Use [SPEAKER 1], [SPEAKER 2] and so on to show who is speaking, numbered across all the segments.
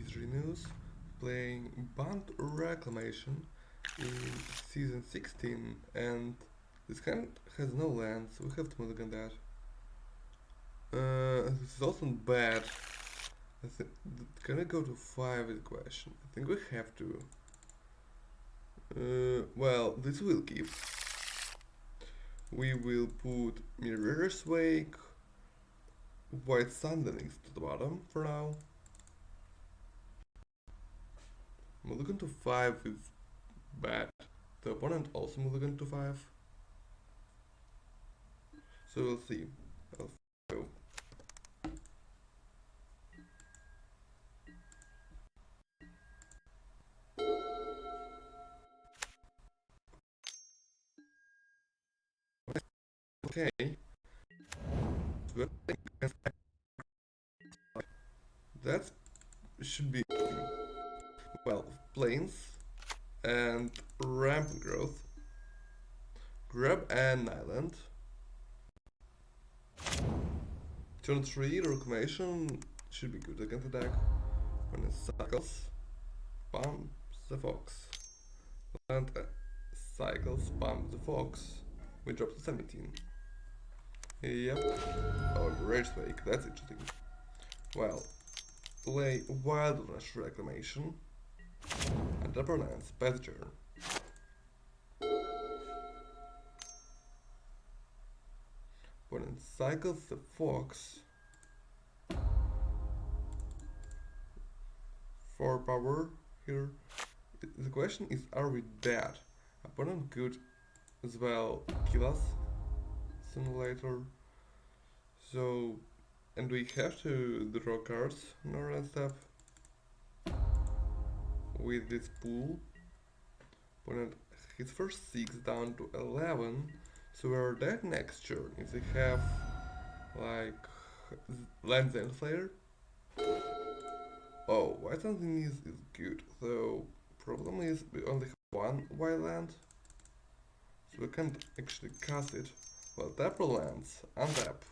[SPEAKER 1] history news, playing Bant Reclamation in season 16, and this hand has no land, so we have to mulligan that. This is also bad. Can I go to 5 is the question. I think we have to. Well, this will keep. We will put Mirror's Wake, White Sundanings to the bottom for now. Mulligan to 5 is bad. The opponent also mulligan to 5. So we'll see. I'll go. Okay. That should be well, plains and rampant growth. Grab an island. Turn 3 reclamation should be good against attack. When it cycles, bumps the fox. Land cycles, bumps the fox. We drop to 17. Yep. Oh, Rage Wake, that's interesting. Well, play Wilderness Reclamation and upper lands, pass turn. Opponent cycles the fox. 4 power here. The question is, are we dead? Opponent could as well kill us sooner or later. So, and we have to draw cards in our end step with this pool. Opponent his first 6 down to 11. So we're dead next turn if they have like land Zenslayer. Oh, white something is good. So problem is we only have 1 white land, so we can't actually cast it. Well, tap lands, untap.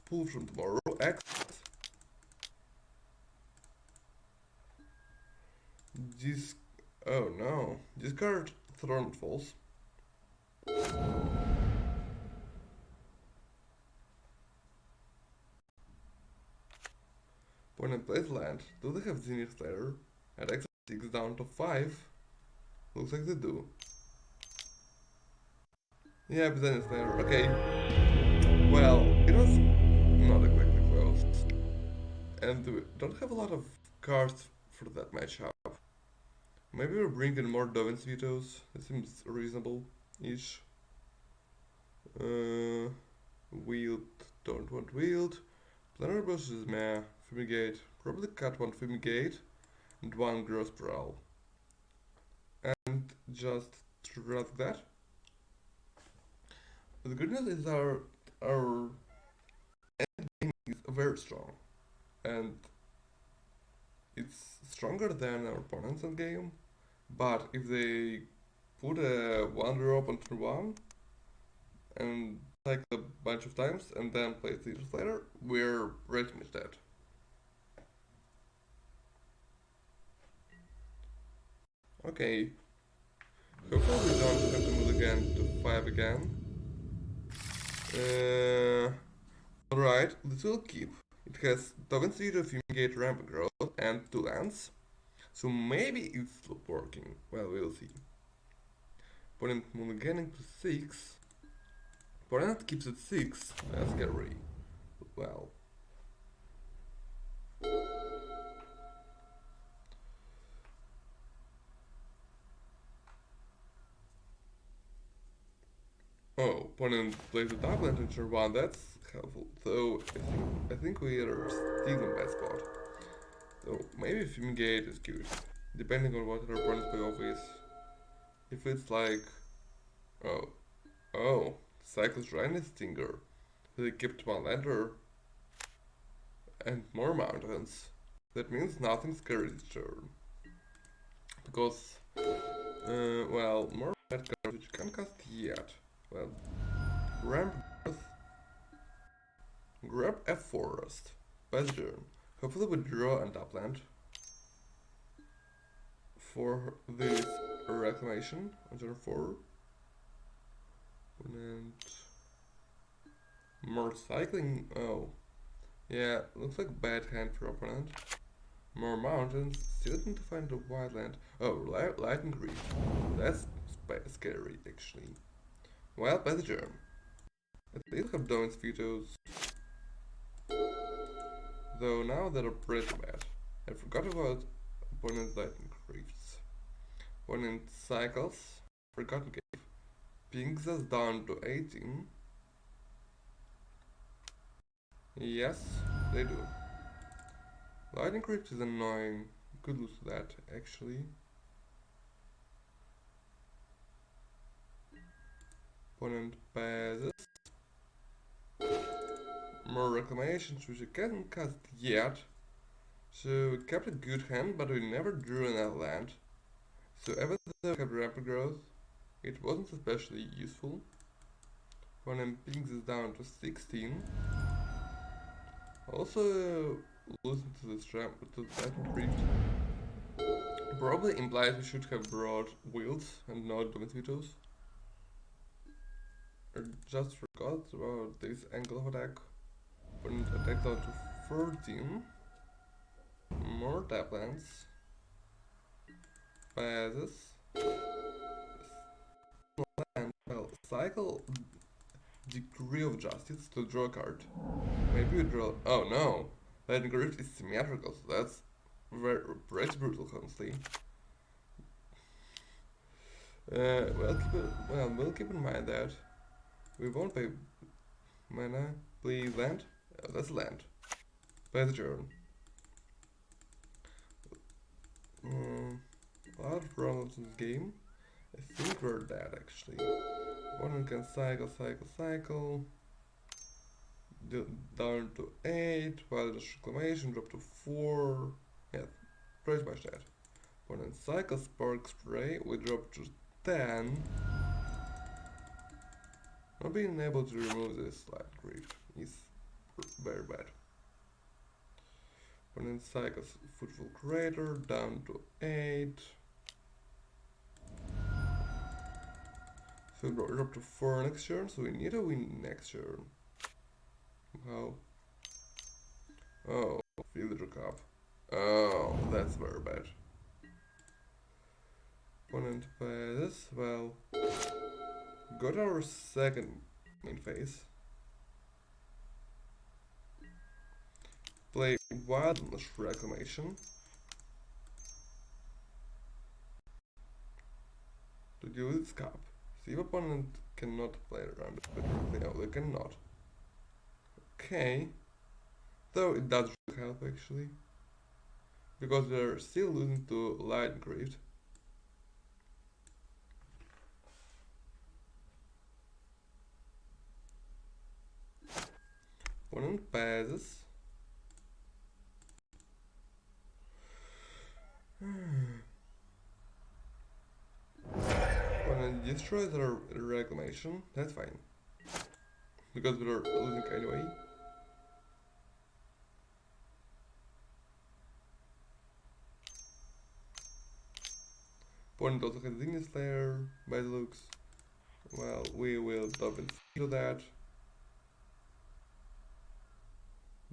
[SPEAKER 1] Pull from tomorrow, X. This, oh no, discard Thorn Falls. Opponent plays land. Do they have Dimir Slayer? And X 6 down to 5. Looks like they do. Yeah, but then it's Slayer. Okay. Well, it was not exactly close. And we don't have a lot of cards for that matchup. Maybe we're bringing more Dovin's vetoes. It seems reasonable-ish. Wield, don't want wield. Planner Bush is meh. Fumigate, probably cut 1 Fumigate and 1 Gross Prowl. And just trust that. But the good news is our end game is very strong. And it's stronger than our opponent's end game. But if they put a 1 drop on turn 1 and cycle a bunch of times and then play it later, we're pretty much dead. Okay. Hopefully we don't have to move again to 5 again. Alright, this will keep. It has Dovin's Veto, Fumigate, Rampant Growth, and 2 lands. So maybe it's working. Well, we'll see. Opponent mulliganing to 6. Opponent keeps it 6. That's scary. Well. Oh, opponent plays a top land in turn 1. That's helpful. So I think we are still in bad spot. So maybe Fumigate is good, depending on what our opponent's payoff is. If it's like, oh, Cycles Rhino Stinger, they kept 1 lander and more mountains. That means nothing scary this turn. Because, well, more bad cards which you can't cast yet. Well, Ramp Grab a forest. Best turn. Hopefully we draw an upland for this reclamation on turn 4. And more cycling. Oh, yeah, looks like bad hand for opponent. More mountains. Still need to find the wildland. Oh, lightning reef. That's scary, actually. Well, by the germ. At least have Domin's vetoes. Though now they're pretty bad. I forgot about opponent's lightning reefs. Opponent cycles. Forgotten cave. Pings us down to 18. Yes, they do. Lightning Crypt is annoying. Could lose to that, actually. Opponent passes. More reclamations, which we can't cast yet. So we kept a good hand, but we never drew another land. So even though we kept rapid growth, it wasn't especially useful. Opponent pings us down to 16. Also, losing to this ramp to that Rift probably implies we should have brought Wheels and not Domin's Vetoes. I just forgot about this angle of attack. Opponent attack down to 14. More taplands. Passes. And well, cycle Decree of Justice to draw a card. Maybe we draw. Oh no! Lightning Rift is symmetrical, so that's pretty brutal, honestly. We'll keep in mind that we won't pay mana. Please land. Oh, that's land. Play the turn. A lot of problems in this game. I think we're dead actually. One can cycle. Down to 8, while the reclamation drop to 4. Yeah, pretty much that. When in cycle spark spray, we drop to 10. Not being able to remove this light grief is very bad. When in cycle footful crater, down to 8. So we drop to 4 next turn, so we need a win next turn. How? Oh, Villager Cup. Oh, that's very bad. Opponent passes. Well, got our second main phase. Play Wildness Reclamation to deal with this cup. See if opponent cannot play around it, but no, they cannot. Okay. Though it does help actually. Because we're still losing to Lightning Rift. Opponent passes. Opponent destroys our reclamation. That's fine. Because we're losing anyway. Opponent also has Ignis Slayer by the looks. Well, we will double do that.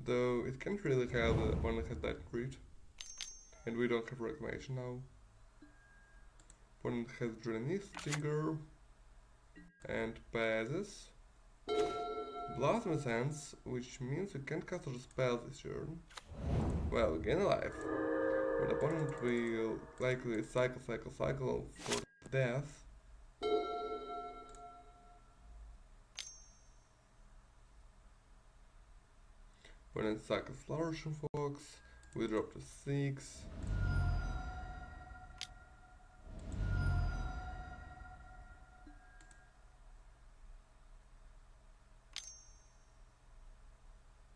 [SPEAKER 1] Though it can't really help that opponent has that crit. And we don't have reclamation now. Opponent has Draenei Stinger and passes. Blasphemous Hands, which means we can't cast our spells this turn. Well, we gain a life. But opponent will likely cycle for death. Opponent cycles Flourishing Fox, we drop to 6.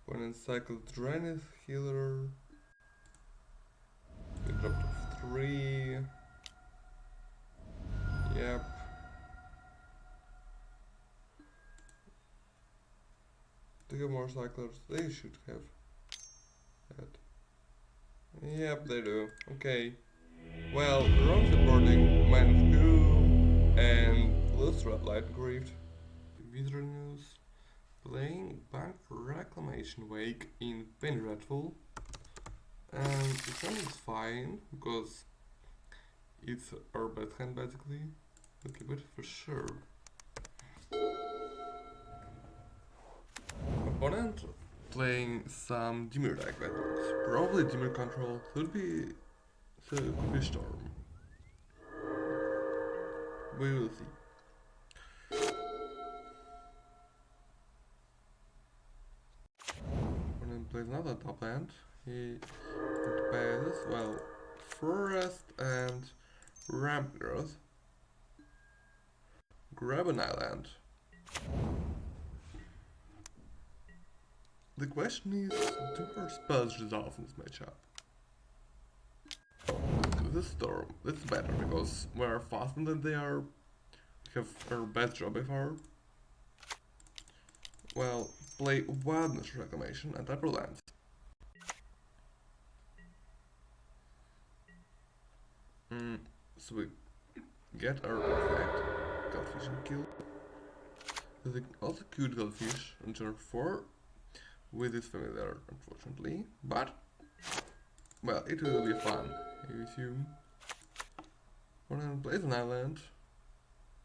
[SPEAKER 1] Opponent cycles Draenei Healer, we drop to 3. Yep. To have more cyclers, they should have that. Yep, they do. Okay. Well, wrong supporting -2 and lose red light engraved. Visitor news. Playing Bant Reclamation Wake in Penny Redfall. And it sounds fine because it's our best hand basically. We'll keep it for sure. Opponent playing some Dimir deck battles. Probably Dimir control could be Storm. We will see. Opponent plays another top land. He plays well Forest and Ramp Growth. Grab an island. The question is, do our spells resolve in this matchup? This Storm, this is better because we're faster than they are. We have our best draw by far. Well, play Wilderness Reclamation and upper lands. So we get our effect, Goldfish and kill. There's also cute Goldfish on turn 4 with this familiar, unfortunately, but well, it will be fun, I assume. Opponent plays an island.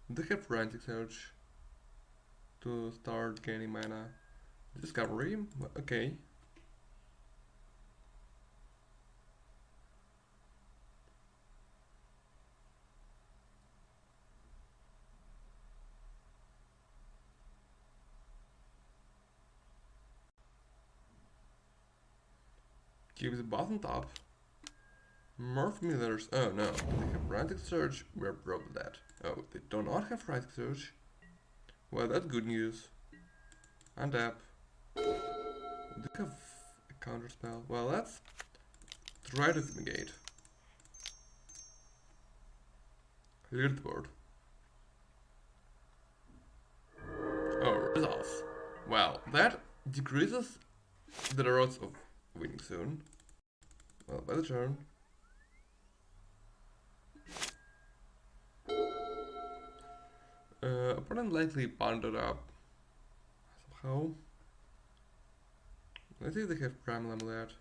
[SPEAKER 1] They have Frantic Search to start gaining mana. Discovery, okay. Keep the bottom top. More familiars. Oh no, they have Frantic Search. We're probably dead. Oh, they do not have Frantic Search. Well, that's good news. Untap. They have a counter spell. Well, let's try to negate. Clear the board. Oh, resolve. Well, that decreases the odds of winning soon. Well, by the turn. Opponent likely bundled up somehow. Let's see if they have Primal Amulet.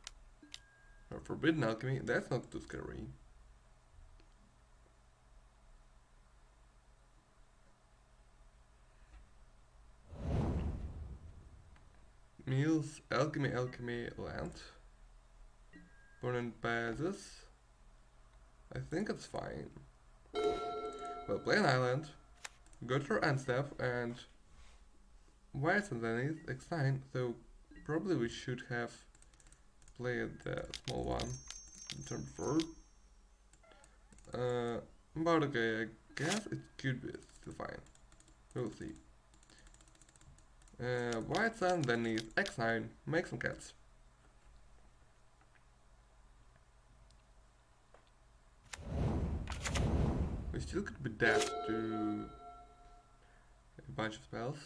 [SPEAKER 1] Or Forbidden Alchemy, that's not too scary. Mills, Alchemy, Land. Opponent passes. I think it's fine. Well, play an island. Go to our end step and White's underneath X9, so probably we should have played the small one in turn 4. But okay, I guess it could be still fine. We'll see. White's underneath X9, make some cats. We still could be dead to a bunch of spells.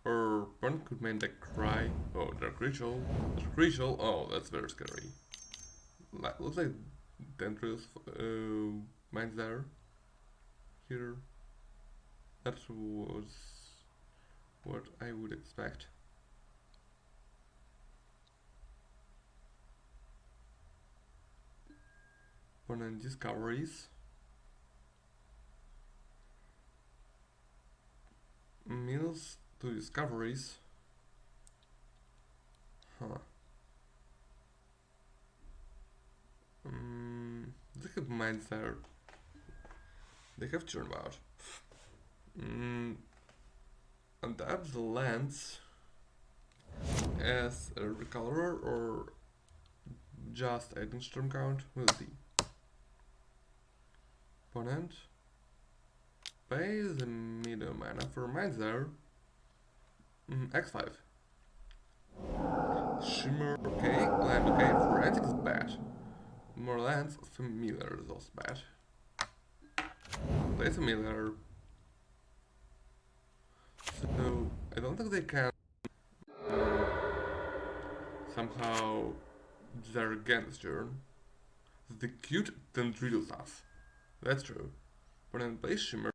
[SPEAKER 1] Or one could main deck Cry. Oh, Dark Ritual. Dark Ritual. Oh, that's very scary. Looks like Dendrius mines there. Here. That was what I would expect. Opponent discoveries. Mills to discoveries. Huh. They have mines there. They have turnabout. Adapt the lands as a recolorer or just adding storm count, we'll see. Opponent pays the middle mana for mines there. X5. Shimmer, okay, land, okay, forensic is bad. More lands, familiar is also bad. Play familiar. So, I don't think they can somehow there again this turn. The cute Dendrital stuff. That's true. But then place Shimmer.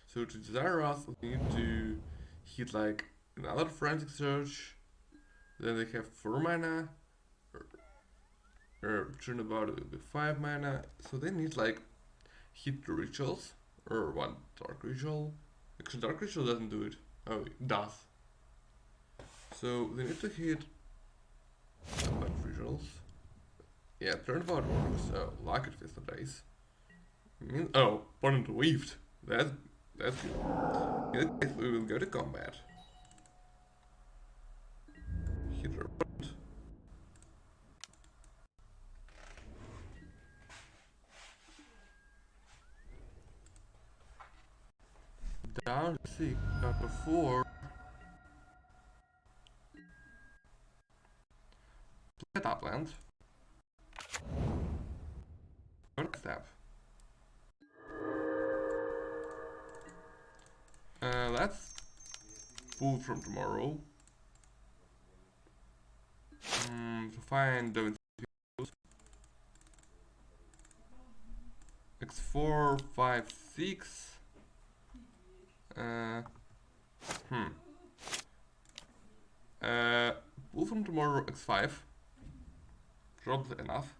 [SPEAKER 1] So to desire us, we need to hit like another Frantic Search. Then they have 4 mana. Turnabout will be 5 mana. So they need like hit 2 rituals. Or 1 Dark Ritual. Actually, Dark Ritual doesn't do it. Oh, it does. So they need to hit a bunch of rituals. Yeah, turnabout works. So like it with the dice. Oh, opponent weaved. That's good. In that case, we will go to combat. Hit our opponent. Down to 6, down to 4. Play top land. Work step. Let's pull from tomorrow. To find the X4, 5, 6. Pull from tomorrow X5. Probably enough.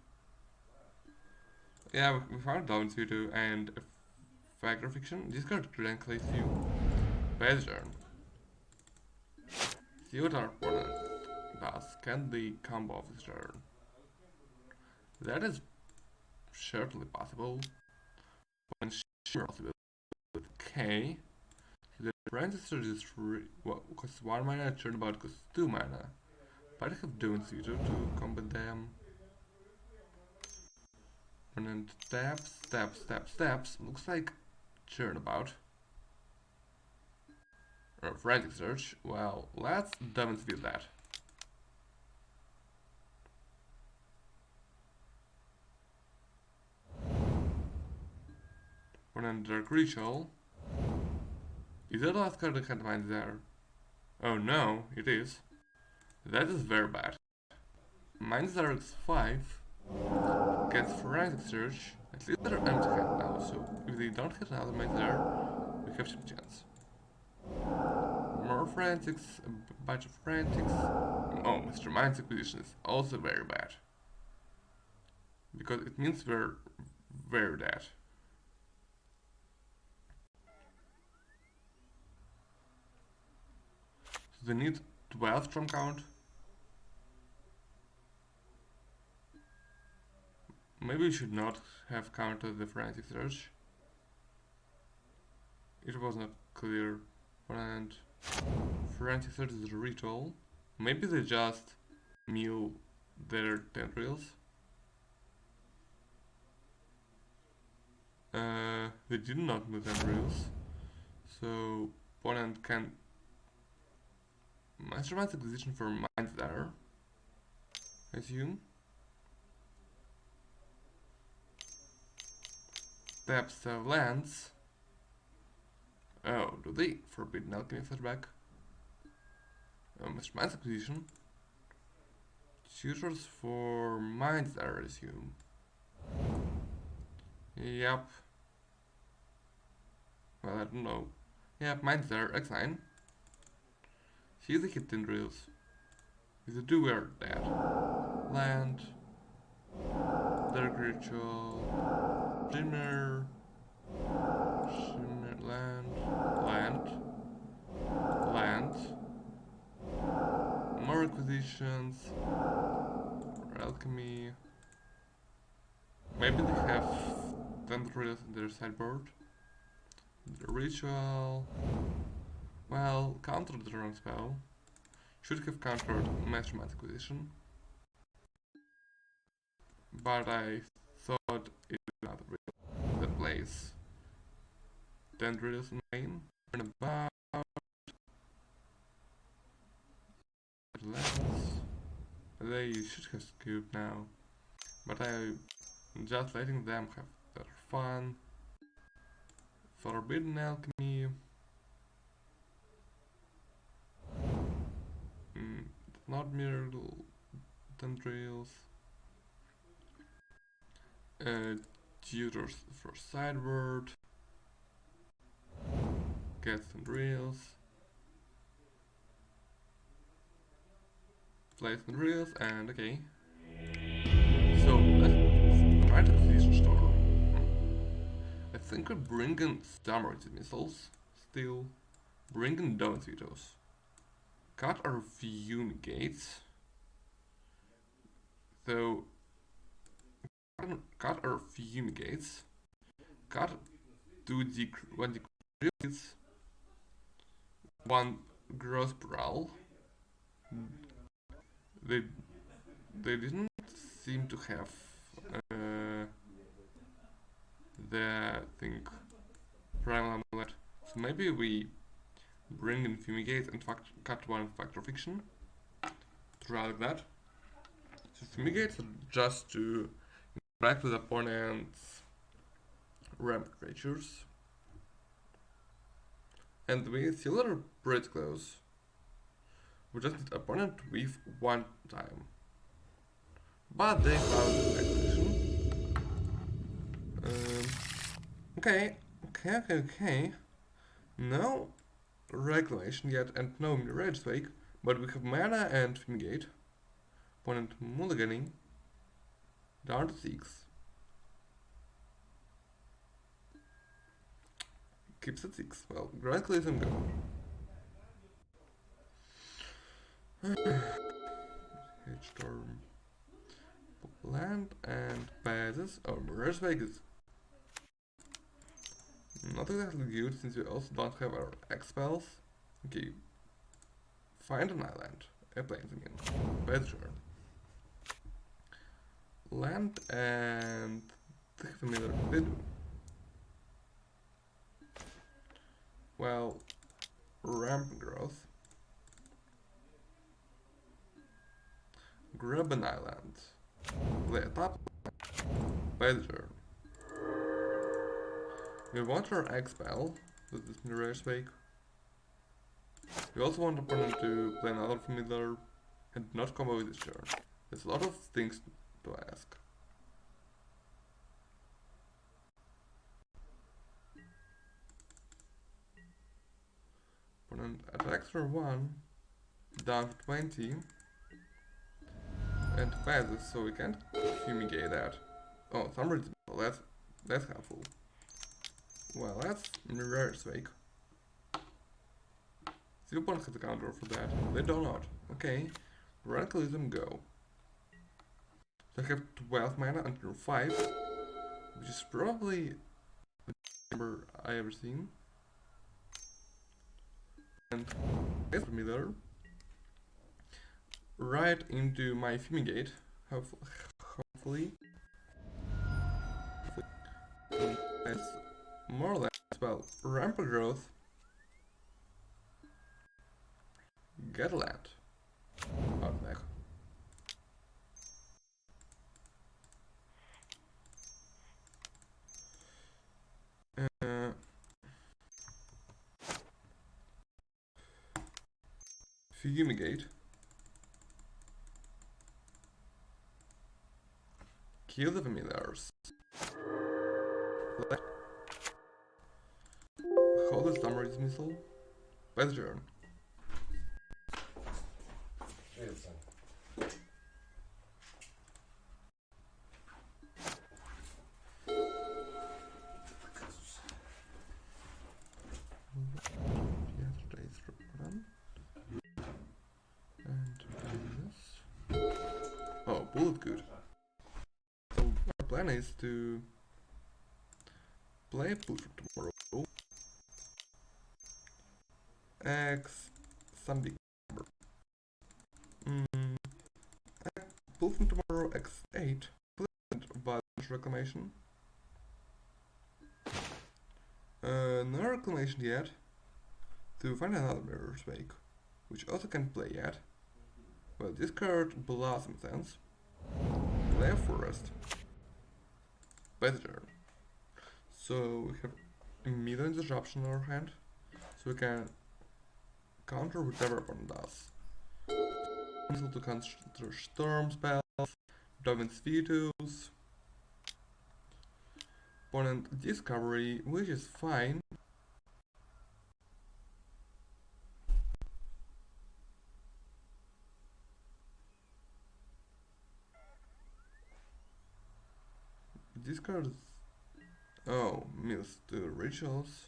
[SPEAKER 1] Yeah, we found Down's Video and Factor Fiction. This card directly to you. Bad turn. See what our opponent does. Can the combo of this turn? That is certainly possible. When sure possible with K. The Francis is costs 1 mana, turnabout costs 2 mana. But I have Down's Video to combat them. And then taps. Looks like turnabout. Or frantic search. Well, let's demonstrate that. And then Dark Ritual. Is that the last card I can't find there? Oh no, it is. That is very bad. Mine's X5 gets frantic search. At least they're empty hand now, so if they don't hit another mine there, we have some chance. More frantics, a bunch of frantics. Oh, Mr. Mind's acquisition is also very bad. Because it means we're very dead. So they need 12 storm count. Maybe we should not have counted the frantic search. It was not clear. And frantic search is a ritual. Maybe they just mill their tendrils. They did not mill tendrils. So opponent can mastermind acquisition for mines there, I assume. Taps have lands. Oh, do they? Forbidden Alchemy flashback. Mastermind acquisition. Tutors for mines there, I assume. Yep. Well, I don't know. Yep, mines there, X9. He's a hit tendrils. He's a doer dead. Land. Dark Ritual. Dimir. Shimmer, land. More acquisitions. Alchemy. Maybe they have tendrils in their sideboard. The ritual. Well, countered the wrong spell. Should have countered Mastermind Acquisition. But I thought it was not real. That plays tendrils main. Turn about. They should have scooped now. But I'm just letting them have their fun. Forbidden Alchemy. not mirror tendrils, tutors for sideward, gets tendrils, place tendrils, and okay. So let's right acquisition store. I think we're bringing submarine missiles, still bringing down vetoes. Cut our fumigates. So cut our fumigates. Cut one decrease, one gross prowl. They didn't seem to have the thing primal amulet. So maybe we bring in fumigate and cut one factor fiction. Try like that. So fumigate just to interact with opponent's ramp creatures. And we still are pretty close. We just need opponent with one time. But they found the acquisition. Okay. No reclamation yet and no mirage wake, but we have mana and fumigate. Opponent mulliganing down to 6. Keeps at 6. Well, Grand Collision go. H-Storm. Land and passes. Oh, Mirage Vegas. Not exactly good since we also don't have our X-Spells. Okay. Find an island. Airplanes again. Bad turn. Land and familiar. They do. Well, ramp growth. Grab an island. Play a top. Bad turn. We want our X-Spell with this Mirage Wake. We also want opponent to play another familiar and not combo with this turn. There's a lot of things to ask. Opponent attacks for 1, down to 20, and passes, so we can't fumigate that. Oh, some reason, well, that's helpful. Well, that's Mirage Wake. The opponent has a counter for that. They do not. Okay. Radicalism go. So I have 12 mana and turn 5, which is probably the number I ever seen. And get familiar. Right into my fumigate. Hopefully. That's more or less, well, rampant growth. Get a land. Out back. Fumigate. Kill the familiars. Hold the Summer's missile. Best turn. Oh, bullet good. So our plan is to play pull for tomorrow. X some big number. Pull from tomorrow X8. Bant Reclamation. No reclamation yet. To find another Mirror's Wake, which also can play yet. Well, discard Blossom Sense. Play a Forest. Better turn. So we have immediate disruption in our hand, so we can counter whatever opponent does. missile to counter storm spells, Dovin's vetoes, opponent discovery, which is fine. Discards. Oh, missed the rituals.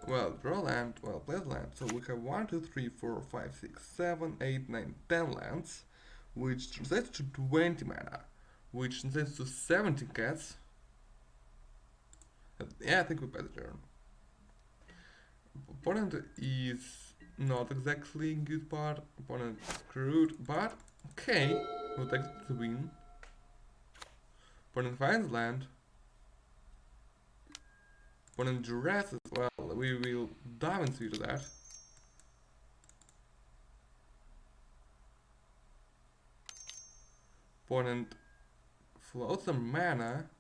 [SPEAKER 1] Well, draw land, well, play land. So we have 1, 2, 3, 4, 5, 6, 7, 8, 9, 10 lands, which translates to 20 mana, which translates to 70 cats. Yeah, I think we play the turn. Opponent is not exactly in good part. Opponent screwed, but okay, we'll take the win. Opponent finds land. Opponent duresses, well, we will dive into that. Opponent floats some mana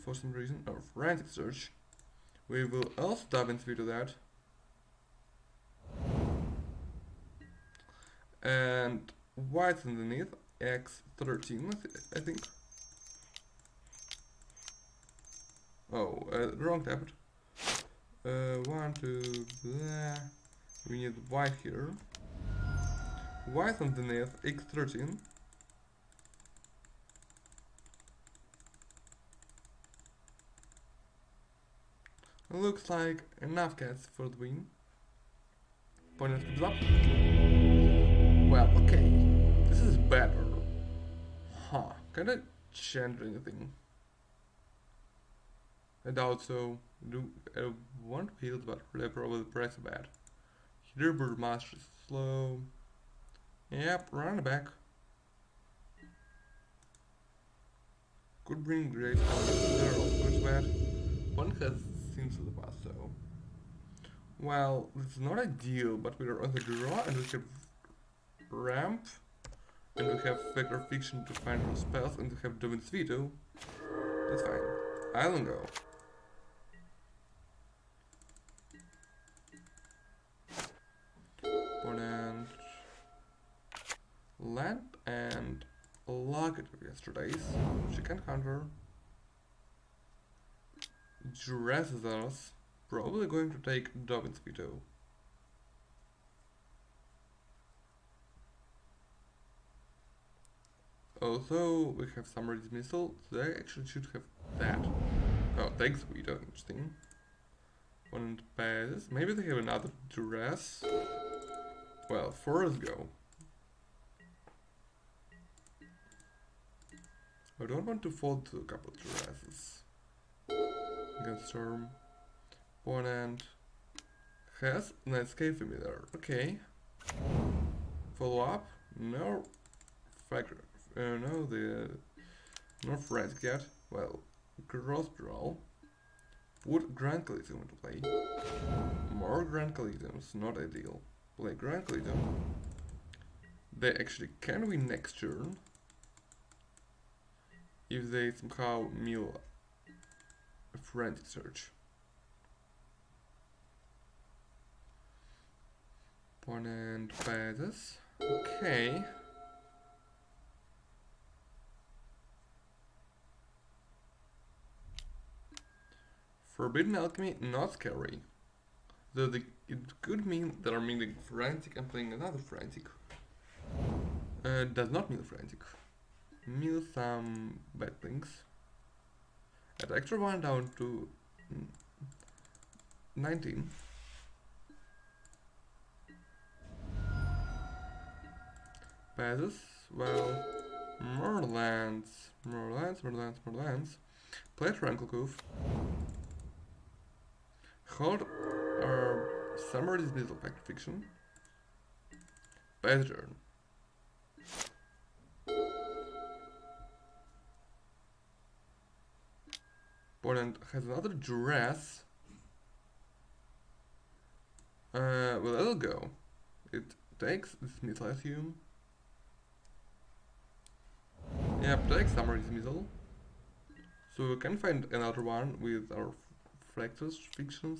[SPEAKER 1] for some reason, or frantic search. We will also dive into that. And white's underneath, X13, I think. Oh, wrong tapped. 1, 2, blah. We need white here. White underneath, X13. Looks like enough cats for the win. Opponent keeps up. Well, okay. This is better. Huh. Can I change anything? I doubt so. I want healed, but I probably press bad. Heaterbird Master is slow. Yep, run back. Could bring great there, of course bad. One has seen to the past, so. Well, it's not ideal, but we are on the draw and we have ramp. And we have Vector Fiction to find our spells, and we have Dovin's Veto. That's fine. Island go. Opponent land and log it of yesterday's. She can counter. Duresses us. Probably going to take Dovin's Veto. Also, we have Summary Dismissal, so they actually should have that. Oh, thanks, Veto, interesting. Opponent passes. Maybe they have another Duress. Well, first go. I don't want to fold to a couple of Duresses. Against Storm. Opponent has an Escape Familiar. Okay. Follow up. No. No Frantic yet. Well, cross draw. Put Grand Coliseum into play. More Grand Coliseums, not ideal. Play Grand Coliseum. They actually can win next turn. If they somehow mill a Frantic Search. Opponent passes. Okay. Forbidden Alchemy, not scary. Though it could mean that I'm milling Frantic and playing another Frantic. Does not mill Frantic. Mill some bad things. Add extra one down to 19. Passes. Well, more lands. Play Tranquil Cove. Hold our Summer Dismissal Pact Fiction. Pass turn. Opponent has another Duress. Well, that'll go. It takes Dismissal, I assume. Yeah, take Summer Dismissal. So we can find another one with our Fractals Fictions.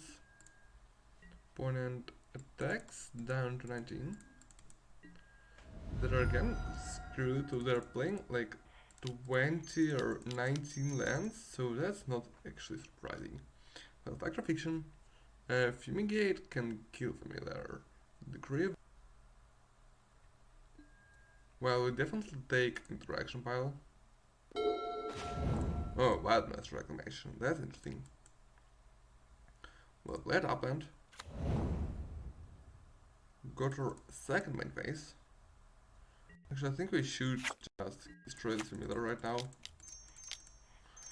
[SPEAKER 1] Opponent attacks down to 19. That are again screwed, so they're playing like 20 or 19 lands, so that's not actually surprising. Well, Fact or Fiction, Fumigate can kill Familiar. Decree. Well, we definitely take Interaction Pile. Oh, Bant Reclamation, that's interesting. Well, let upland. Go to our second main phase. Actually, I think we should just destroy this Familiar right now.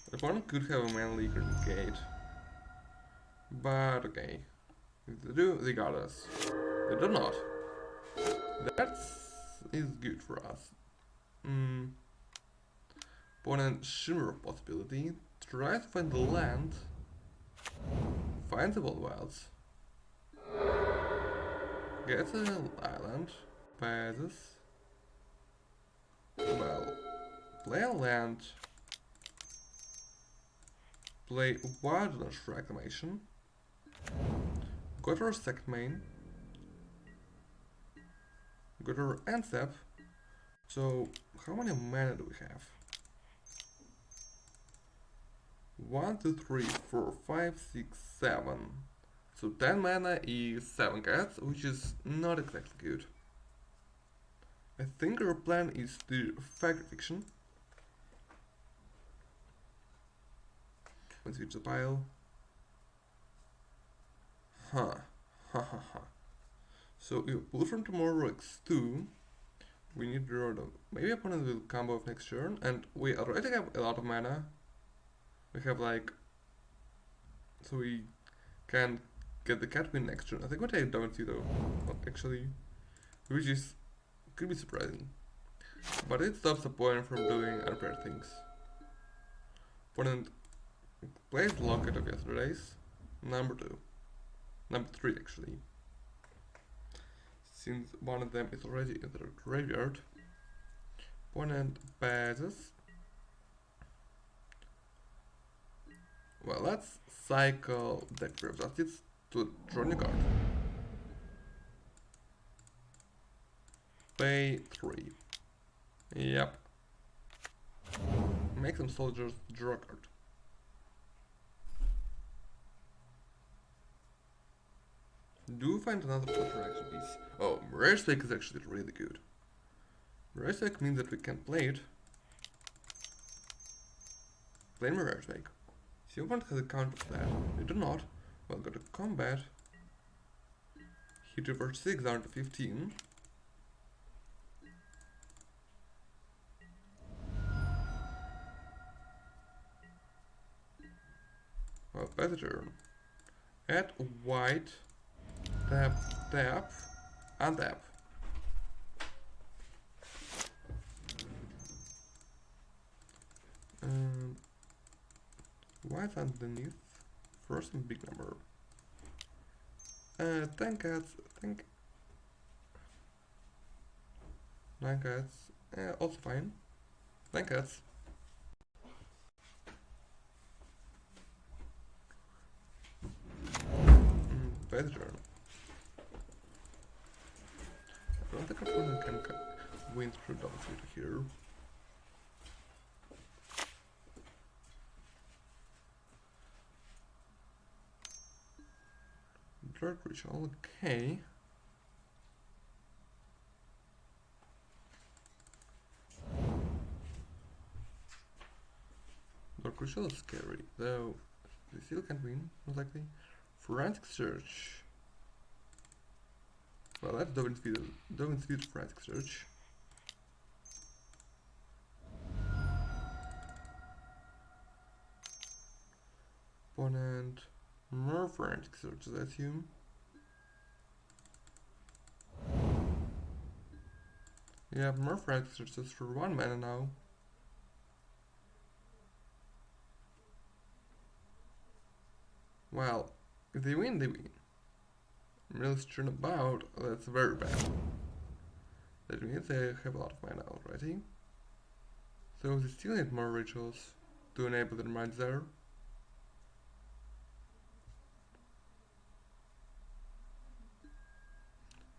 [SPEAKER 1] The opponent could have a mana leaker in the gate. But okay. If they do, they got us. They do not. That is good for us. Opponent Shimmer possibility. Try to find the land. Find the wilds. Gets an island. Passes. Well, play a land. Play Wilderness Reclamation. Go to our second main. Go to our end step. So, how many mana do we have? 1, 2, 3, 4, 5, 6, 7. So 10 mana is 7 cats, which is not exactly good. I think our plan is to Fact or Fiction. Let's switch the pile. Ha ha ha. So if pull from tomorrow X2, we need to draw them. Maybe opponent will combo off next turn, and we already have a lot of mana. We have like, so we can get the cat win next turn. I think what I don't see though, actually, which is could be surprising, but it stops the opponent from doing unfair things. Opponent plays Locket of Yesterday's, number 2, number 3 actually, since one of them is already in the graveyard. Opponent passes. Well, let's cycle deck representatives to draw a card. Pay 3. Yep. Make some soldiers, draw a card. Do find another interaction piece. Oh, Mirage Wake is actually really good. Mirage Wake means that we can play it. Play Mirage Wake. See if one has a counter to that. They do not. Well, go to combat. Hit over 6 down to 15. Well, better turn. Add white. Tap, tap, untap. White underneath. First and big number. 10 cats, I think. 9 cats, also fine. 9 cats. Better turn. I don't think opponent can win through double filter here. Dark Ritual, okay. Dark Ritual is scary, though they still can't win, most likely. Frantic Search. Well, let's Dovin speed Frantic Search. Opponent more Frantic Search, I assume. Yeah, more Frantic Searches for 1 mana now. Well, if they win, they win. Mills turn about, that's very bad. That means they have a lot of mana already. So they still need more rituals to enable their minds there.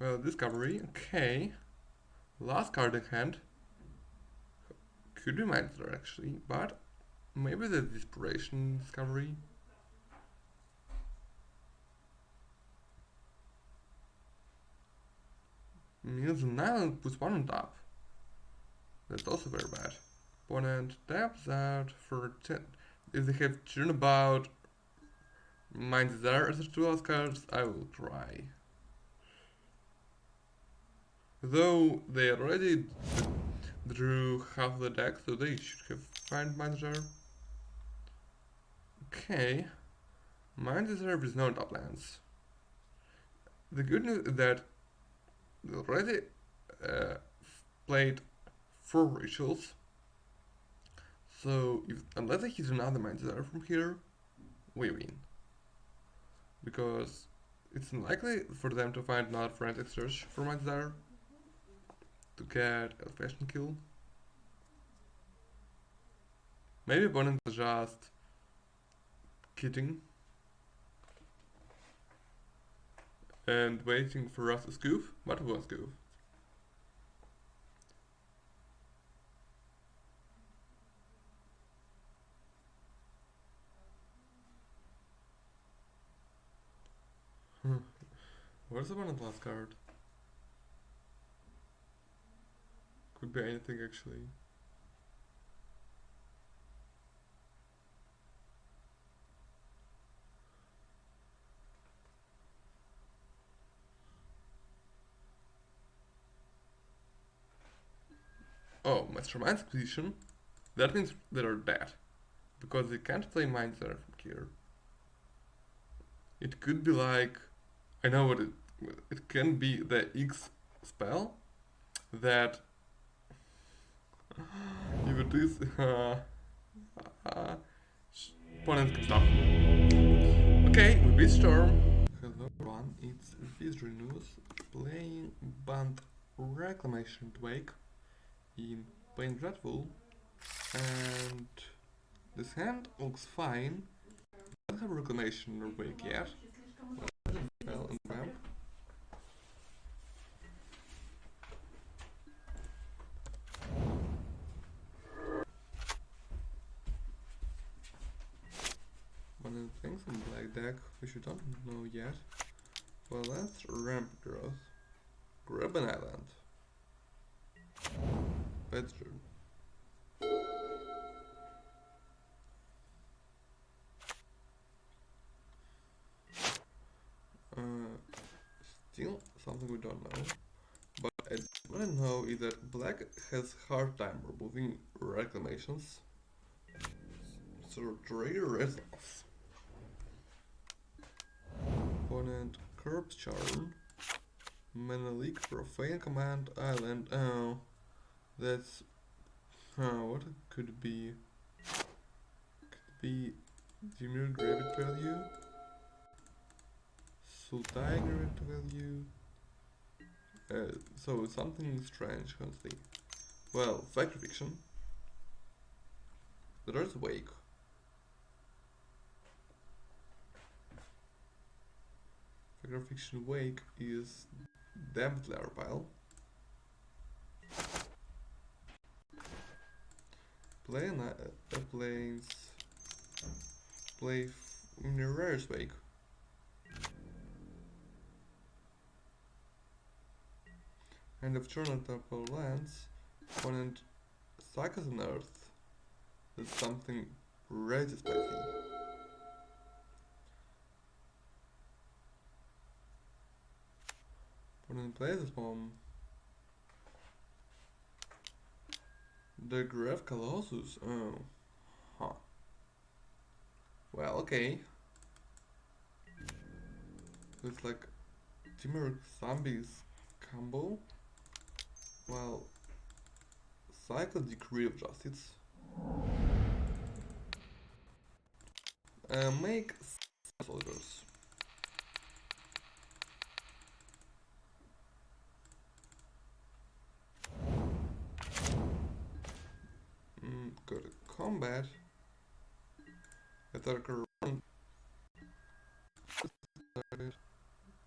[SPEAKER 1] Well, discovery, okay. Last card in hand. Could be Mindler actually, but maybe the Desperation discovery. Means an island puts one on top. That's also very bad. Opponent taps out for 10. If they have Turnabout, Mind Desire as the two last cards, I will cry. Though they already drew half the deck, so they should have found Mind Desire. Okay. Mind Desire is no top lands. The good news is that they already uh, played 4 rituals. So unless they hit another Mind Desire from here, we win. Because it's unlikely for them to find another forensic search for Mind Desire to get a fashion kill. Maybe opponent is just kidding and waiting for us to scoop, but we won't scoop. Where's the opponent's last card? Could be anything actually. Oh, Mastermind's position. That means they are dead. Because they can't play Mind Desire from here. It could be like, I know what it can be the X spell that if it is opponent can stop. Okay, we beat Storm. Hello everyone, it's Visual News playing Bant Reclamation Wake in Plain Dreadful, and this hand looks fine. I don't have Reclamation or Wake yet. Well, and ramp. One of the things on black deck which you don't know yet. Well, let's ramp growth. Grab an island. Better. Still something we don't know. But what I know is that black has hard time removing reclamations. So trade resolves. Opponent Corpse Charm. Menelik Profane Command Island. Oh, that's what it could be. Could be Dimir Gravit Value. Sultai Gravit Value. So something strange, honestly. Well, Factor Fiction. There's Wake. Factor Fiction Wake is Damned Layer Pile. Play planes. Play Mirror's Wake. End of turn on top of lands. Opponent cycles on Earth. That's something really spicy. Opponent plays this bomb. The Grave Colossus. Oh. Huh. Well, okay. It's like Dimir Zombies combo. Well, Cycle Decree of Justice. Make soldiers. Go to combat. Attacker run.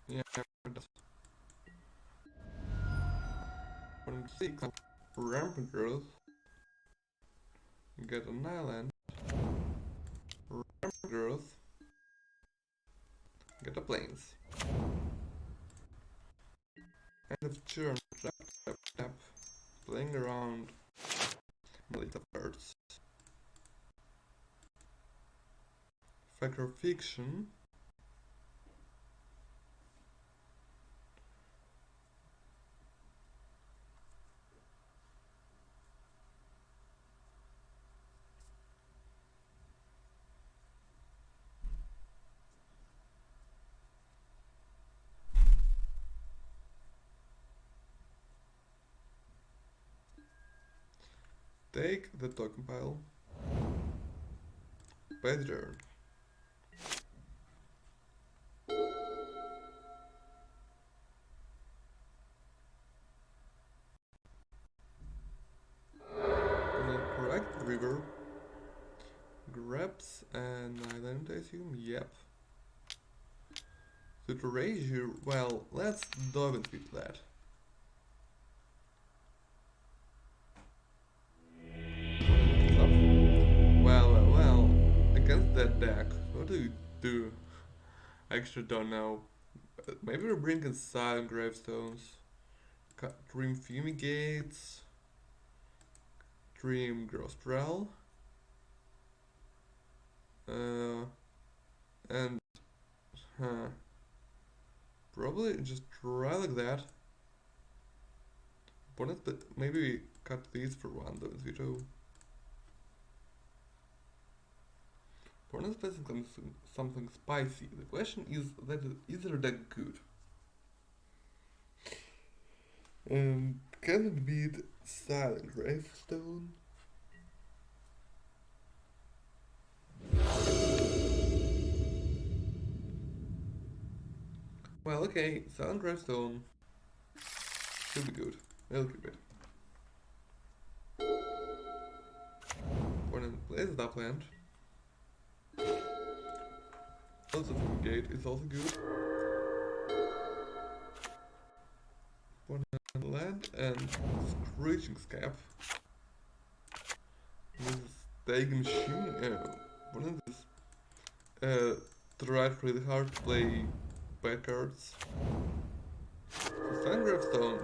[SPEAKER 1] Yeah, Opponent 6, rampant growth. Get an island. Rampant growth. Get a plains. End of turn, tap, tap, tap. Playing around. Melita cards. Fact or fiction. Take the token pile. Pay the turn. Correct river. Grabs an island, I assume? Yep. So to raise you, well, let's dive into that. Well, against that deck, what do you do? I actually don't know. Maybe we're bringing silent gravestones, dream fumigates, dream grostrel, and probably just try like that. Bonus, but maybe we cut these for one, those veto. Bonus placing something spicy. The question is their deck good? Can it beat Silent Gravestone? Well, okay, Silent Gravestone should be good. I'll keep it. Opponent plays the upland. Also, Gate is also good. Opponent land and Screeching Scab. This is Taking Machine. Opponent is tried really hard to play bad cards. So Silent Gravestone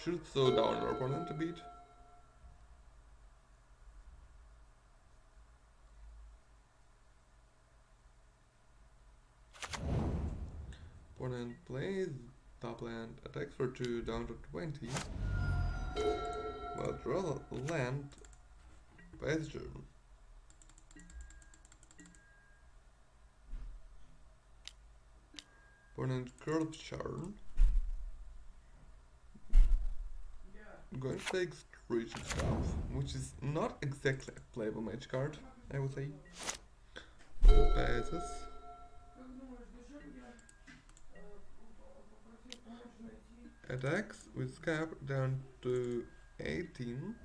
[SPEAKER 1] should slow down our opponent a bit. Opponent plays top land, attacks for 2 down to 20. Well, draw land, pass turn. Opponent curls charm. Going to take Screeching Scab, which is not exactly a playable match card, I would say. Passes. Attacks with Scab down to 18.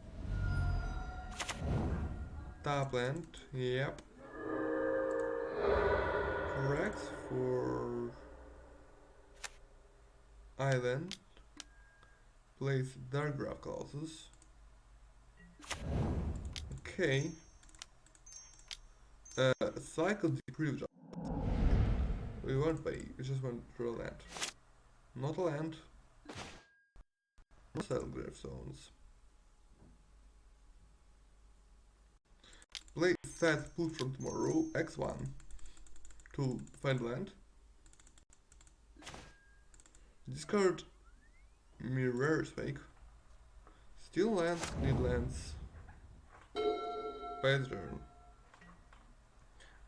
[SPEAKER 1] Top land, yep. Corrects for island. Plays Dark Graph Colossus. Okay. Cycle the previous job. We won't pay, we just want to draw land. Not a land. No Silent Gravestones. Play set pull from tomorrow, X1 to find land. Discard Mirror's Fake. Steal lands, need lands. Pass turn.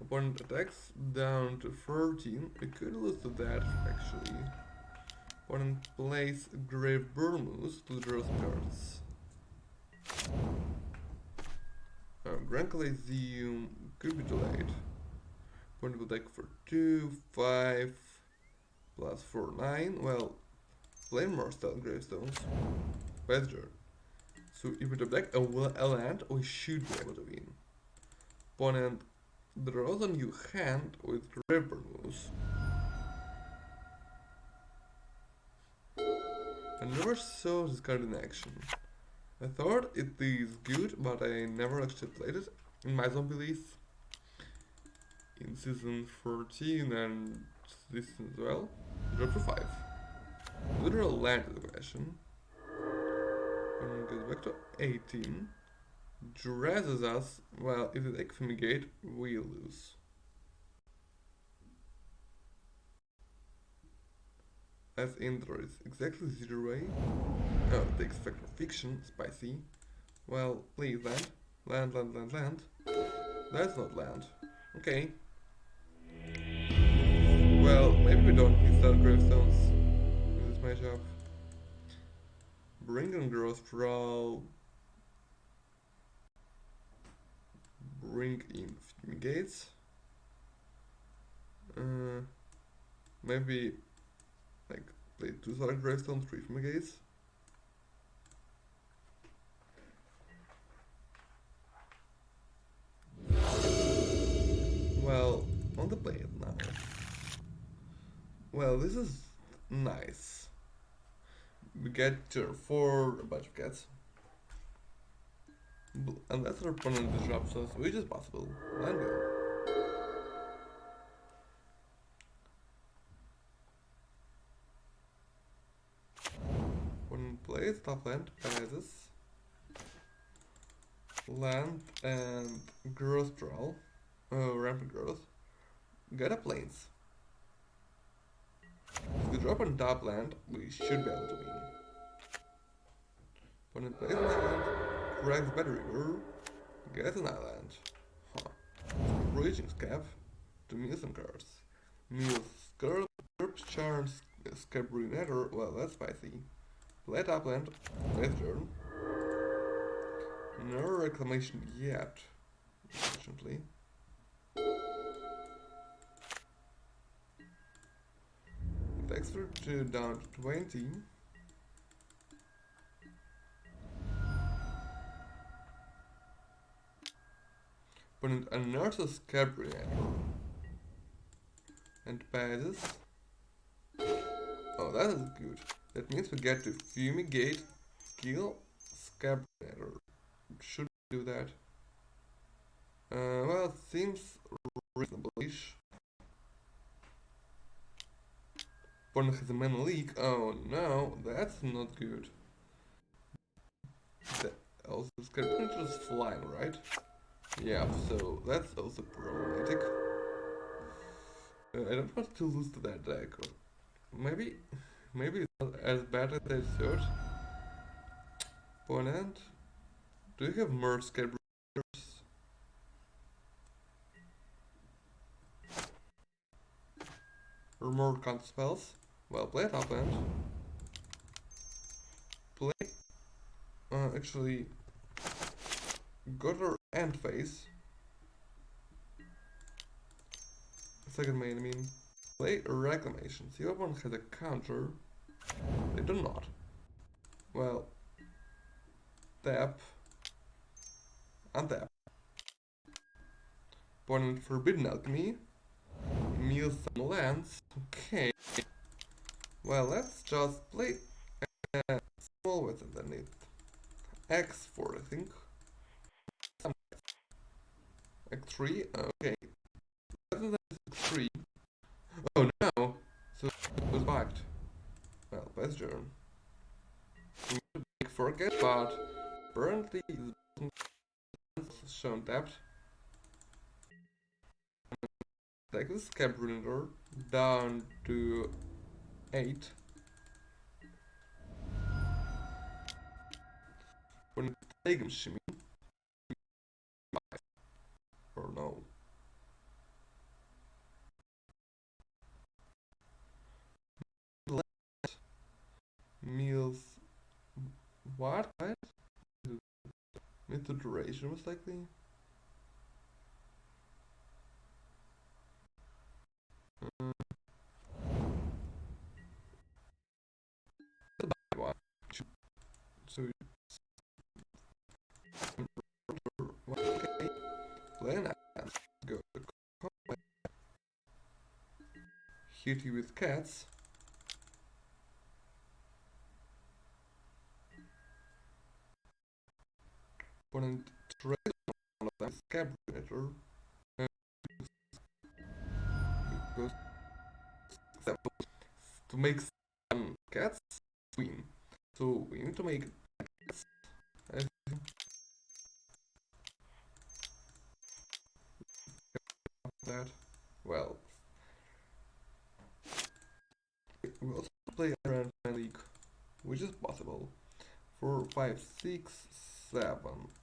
[SPEAKER 1] Opponent attacks down to 13. We could lose to that actually. Opponent plays Grave Burmoose to draw some cards. Grand Coliseum could be delayed. Opponent will attack for 2, 5, plus 4, 9. Well, play more Silent Gravestones. Pass turn. So if we attack a land, we should be able to win. Opponent draws a new hand with Grave Burmoose. And never saw this card in action. I thought it is good, but I never actually played it in my zombie list in season 14 and this as well. Drop to 5. Literal land education. And goes back to 18. Dresses us. Well, if they take fumigate, we lose. As in there is exactly 0 way. Oh, it takes factor fiction, spicy. Well, please land. Land, land, land, land. That's not land. Okay. Well, maybe we don't need start gravestones in this matchup. Bring in growth troll. Bring in fumigates. Maybe like play 2 solid gravestones, 3 fumigates. Well, on the plate now. Well, this is nice. We get turn 4, a bunch of cats. Unless our opponent disrupts us, which is possible. Land go. When plays top land, passes. Land and growth troll. Oh, rampant growth. Get a plains. If we drop on top land, we should be able to win. Opponent plays land, cracks battery river, gets an island. Huh. Raging Scab to mill some cards. Mills Scurp, Charms, Scab Ruinator, well that's spicy. Play top land, next turn. No reclamation yet, unfortunately. Takes her to down to 20. Opponent unearths Scab Ruinator and passes. Oh, that is good. That means we get to fumigate, kill Scab Ruinator. Should do that. Well, it seems reasonable-ish. Opponent has a mana leak. Oh no, that's not good. That also, Scab Ruinator is flying, right? Yeah, so that's also problematic. I don't want to lose to that deck. Or maybe it's not as bad as I thought. Opponent, do you have more Scab Ruinators? Or more counter spells? Well, play it up and play. Actually, Gutter and Face. Second main, I mean. Play Reclamation. See if one has a counter. They do not. Well, tap. Untap. Opponent Forbidden Alchemy. Mill some lands. Okay. Well, let's just play small weapon than it. X4, I think. X3, okay. Rather than X3. Oh no! So it was backed. Well, best turn. Big forget, but apparently it's shown tapped. Take the Scab Ruinator down to 8. When you take him shimmy. Or no. Meals. What? Mid to duration most likely. So okay. Play an ass. Go. Hit you with cats. Opponent trade one of them Scabriator because to make some cats win. So we need to make cats. That well. We also play around my league, which is possible. 4, 5, 6, 7,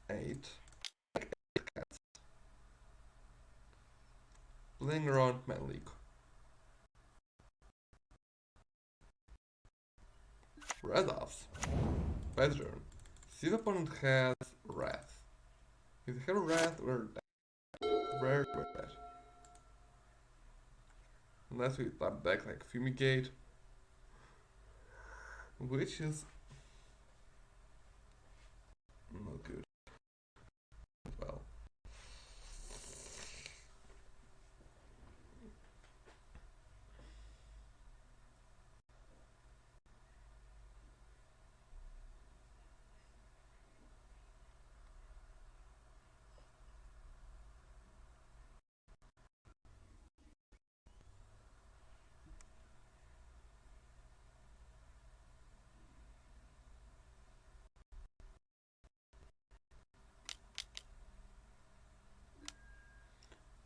[SPEAKER 1] 8 cats playing around my league. Red offs. Bad turn. See if opponent has Wrath. If they have Wrath, we're dead. Very dead. Unless we tap back like Fumigate, which is not good as well.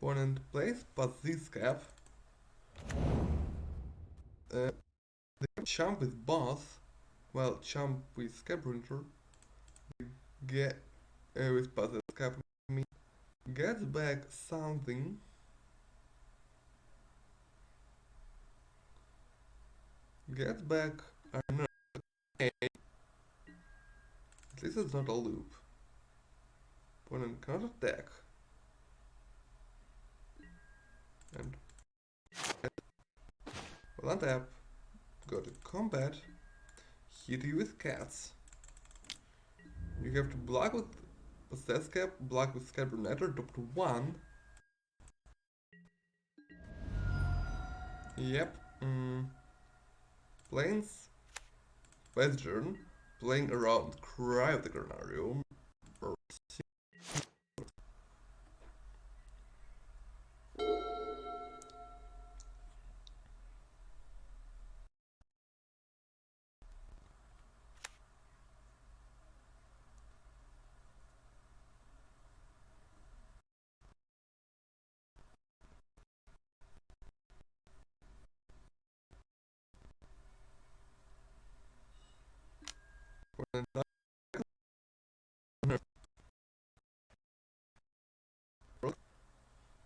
[SPEAKER 1] Opponent plays past this cap. They chump with boss, while chump with Scabriator. Get with past cap gets back something. Gets back another. At least it's not a loop. Opponent can't attack. And well, untap. Go to combat. Hit you with cats. You have to block with Possess Cap, block with Scabriator, drop to 1. Yep. Planes. Western. Playing around Cry of the Granarium.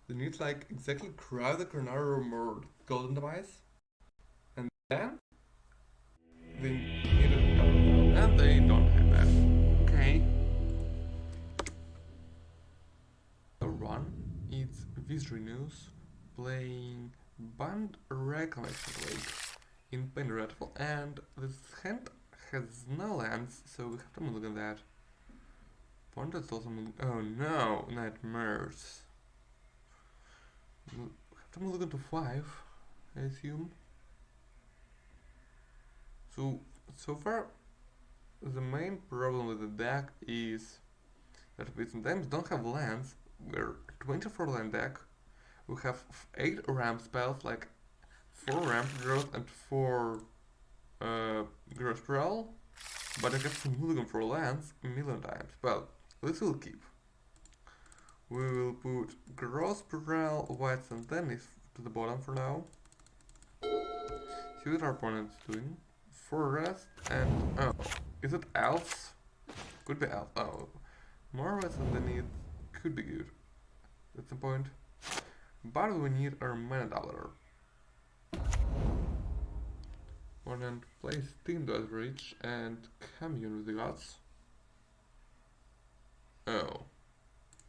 [SPEAKER 1] They need like exactly Cry of the Granarium or Golden Device. And then they need it. And they don't have that. Okay. The run is Visory News playing Bant Reclamation in Pain Redfall, and this hand has no lands, so we have to look at that. Point is also oh no, nightmares. We have to look into 5, I assume. So far, the main problem with the deck is that we sometimes don't have lands. We're 24 land deck. We have 8 ramp spells, like 4 ramp growth and 4 gross sprawl, but I have to mulligan for lands a million times. Well, this will keep. We will put gross sprawl, white Centennis to the bottom for now. See what our opponent is doing. Forest and oh, is it elves? Could be elf. Oh, more white Centennis could be good. That's the point. But we need our mana doubler. Opponent plays Team Dot Reach and Commune with the gods. Oh,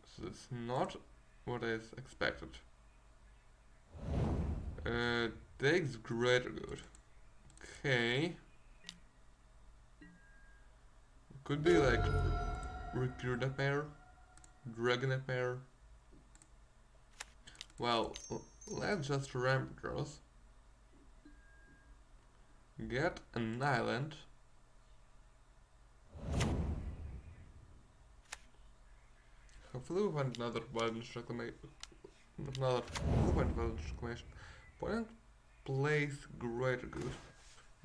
[SPEAKER 1] so that's not what I expected. Takes greater good. Okay. Could be like Recruit a pair, Dragon a pair. Well, let's just ramp draws. Get an island. Hopefully we find another violence reclamation. Another point violence reclamation. Opponent plays greater good.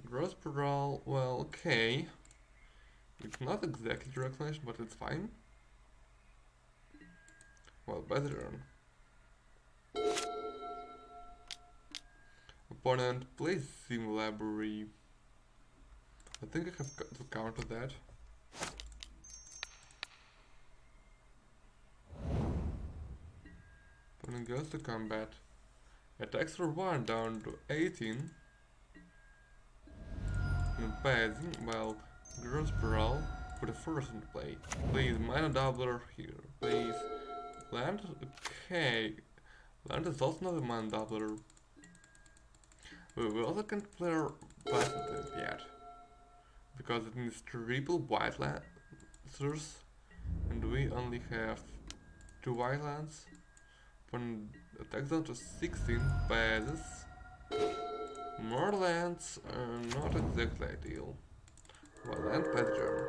[SPEAKER 1] Gross parole, well, okay. It's not exactly reclamation, but it's fine. Well, better turn. Opponent plays Sim Library. I think I have to counter that. Opponent goes to combat. Attacks for 1 down to 18. And passing, well, gross parole for the first in play. Please, minor doubler here. Please. Land, okay. Land is also not a mana doubler. We also can't play our Bant yet. Because it needs triple white lancers. And we only have 2 white lands. When attacks down to 16 passes. More lands are not exactly ideal. Well, land pattern.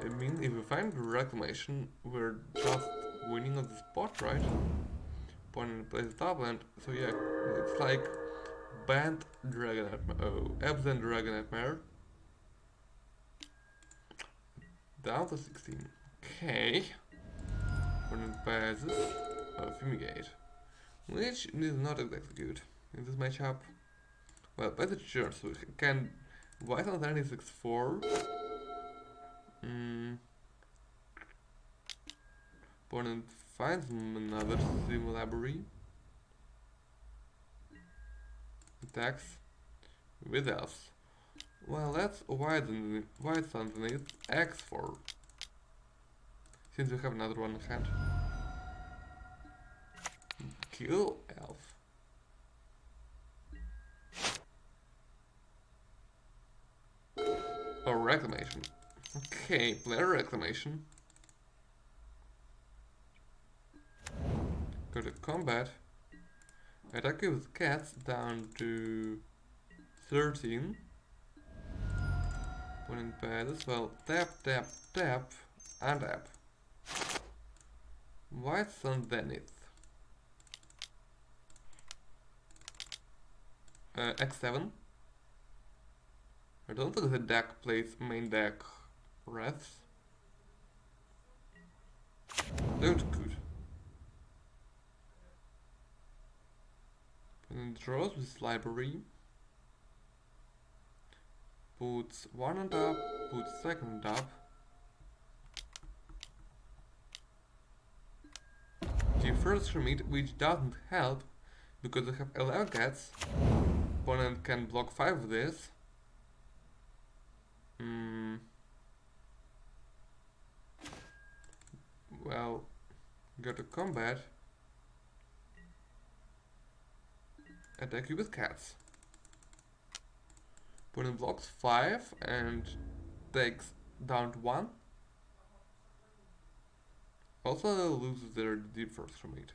[SPEAKER 1] I mean, if we find reclamation, we're just winning on the spot, right? Opponent plays top land, so yeah, it's like Bant Absent Dragon Nightmare. Down to 16. Okay. Opponent passes. Fumigate. Which is not exactly good in this matchup. Well, by the turn, so we can white on 96-4. Opponent finds another Sim Library. Attacks with elves. Well, let's widen underneath X4. Since we have another one in hand. Kill elf. Or reclamation. Okay, player reclamation. Go to combat. Attack with cats down to 13. Opponent passes. Well, tap, tap, tap, and tap. White's underneath. X7. I don't think the deck plays main deck Wraths. That's good. And draws with library. Puts one on top, puts second on top. The first Hermit, which doesn't help because I have 11 cats. Opponent can block 5 of this. Well, go to combat. Attack you with cats. Opponent blocks 5 and takes down to 1. Also loses their deep first from it.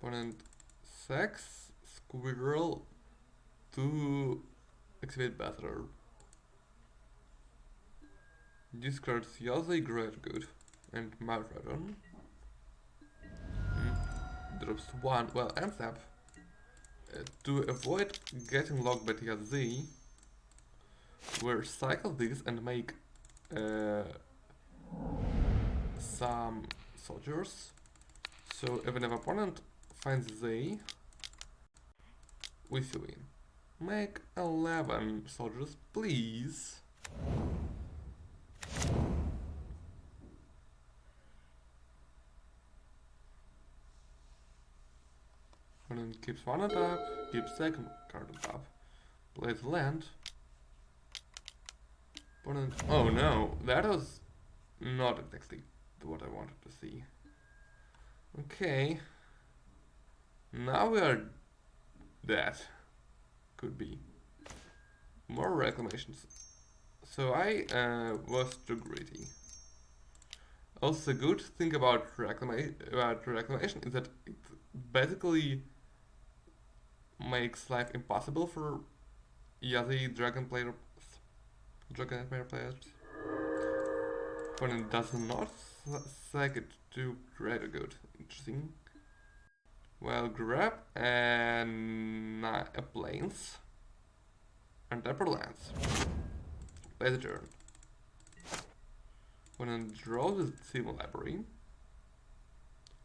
[SPEAKER 1] Opponent sacks Squirrel to activate Battle. Discards Yosei Great Good and Malradon. Drops 1, well, ends up. To avoid getting locked by TZ, we'll cycle this and make some soldiers. So if an opponent finds Z, we still win. Make 11 soldiers, please. Opponent keeps one on top, keeps second card on top, plays land. Opponent, oh no, that was not exactly what I wanted to see. Okay, now we are dead. Could be more reclamations. So I was too greedy. Also, the good thing about reclamation is that it basically makes life impossible for Yazi dragon players. Dragon Nightmare players. Opponent does not sack it to greater good. Interesting. Well, grab and planes and upper lands. Play the turn. Opponent draws the Civil Library.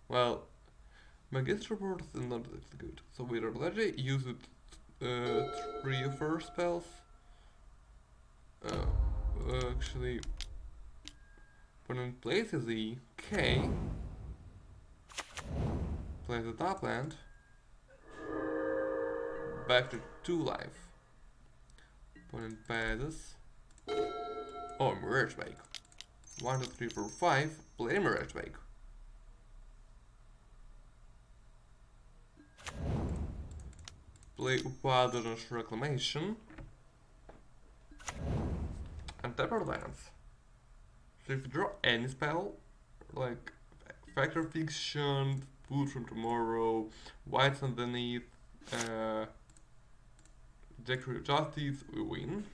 [SPEAKER 1] Well, Magister Board is not that good, so we already use it 3 of our spells. Actually, opponent places the K, plays the top land, back to 2 life. Opponent passes. Oh, Mirage Wake. 1, 2, 3, 4, 5, play Mirage Wake. Play Bant Reclamation and tap our lands. So if you draw any spell, like Factor Fiction, Food from Tomorrow, Whites Underneath, Decree of Justice, we win.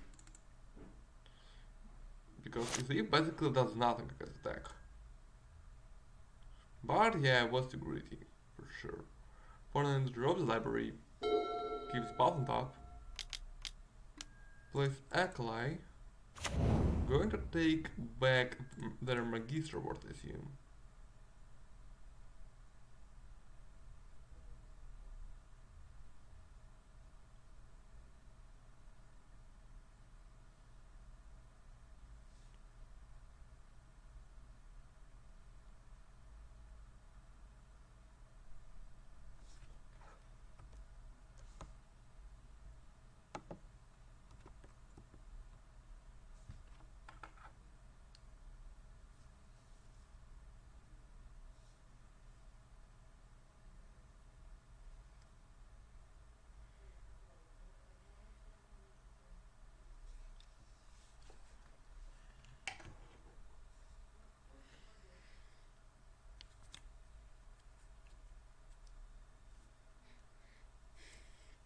[SPEAKER 1] Because you see, basically does nothing against the deck. But yeah, was too greedy, for sure. Opponent drops the library, keeps Bant on top, plays AggroSlide, going to take back their Magister Ward, I assume.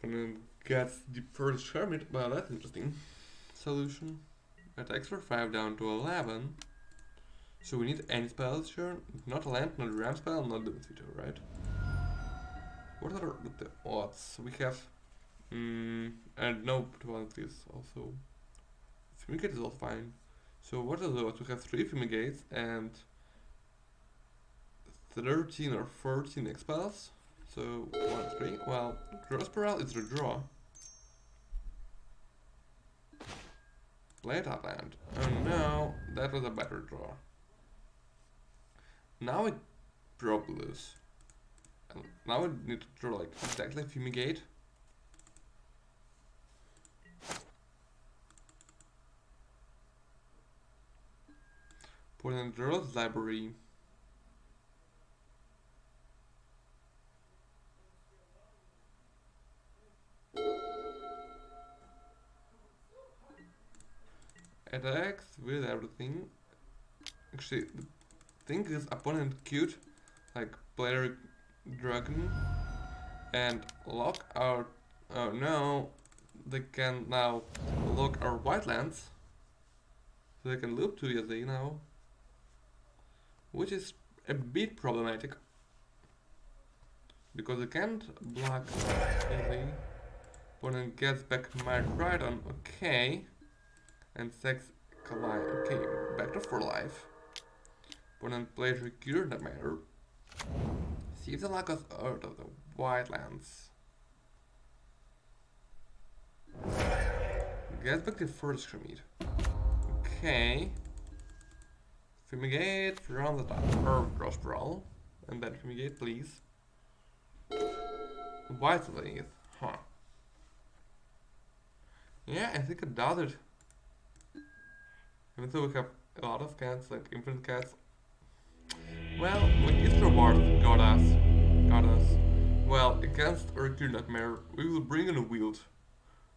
[SPEAKER 1] Opponent gets the first Hermit, well that's interesting. Solution. Attacks for 5 down to 11. So we need any spell this turn, not a land, not a ram spell, not the Mosquito, right? What are the odds? We have and no one of these also. Fumigate is all fine. So what are the odds? We have 3 Fumigates and 13 or 14 expels. So 1, 3. Well, draw spiral is a draw. Play top land. Oh no, that was a better draw. Now it probably lose. And now we need to draw like exactly Fumigate. Put in draws library. Attacks with everything. Actually, the thing is, opponent cute, like player dragon, and lock our. Oh no, they can now lock our white lands, so they can loop to EZ now, which is a bit problematic because they can't block EZ. Opponent gets back my right on. Okay. And 6 collide. Okay, back to 4 life. Opponent plays Recur that matter. See if they lock us out of the white lands. Gets back the first Hermit. Okay. Fumigate from the top. Or cross brawl. And then Fumigate, please. White underneath. Huh. Yeah, I think it does it. Even though we have a lot of cats, like infinite cats. Well, Magister Ward got us. Well, against Recur Nightmare, we will bring in a Wield.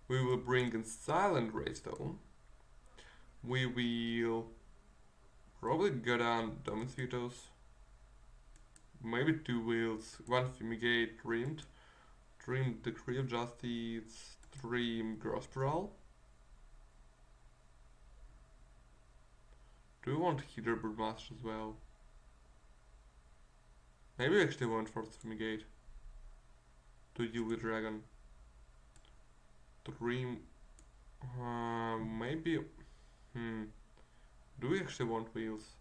[SPEAKER 1] We will bring in Silent Greystone. We will probably go down Dominus Vetos. Maybe 2 Wheels, 1 Fumigate, Dreamed Decree of Justice, Dream Gross Brawl. Do we want heater broodmaster as well? Maybe we actually want force fumigate to deal with dragon. Dream. Maybe. Do we actually want wheels?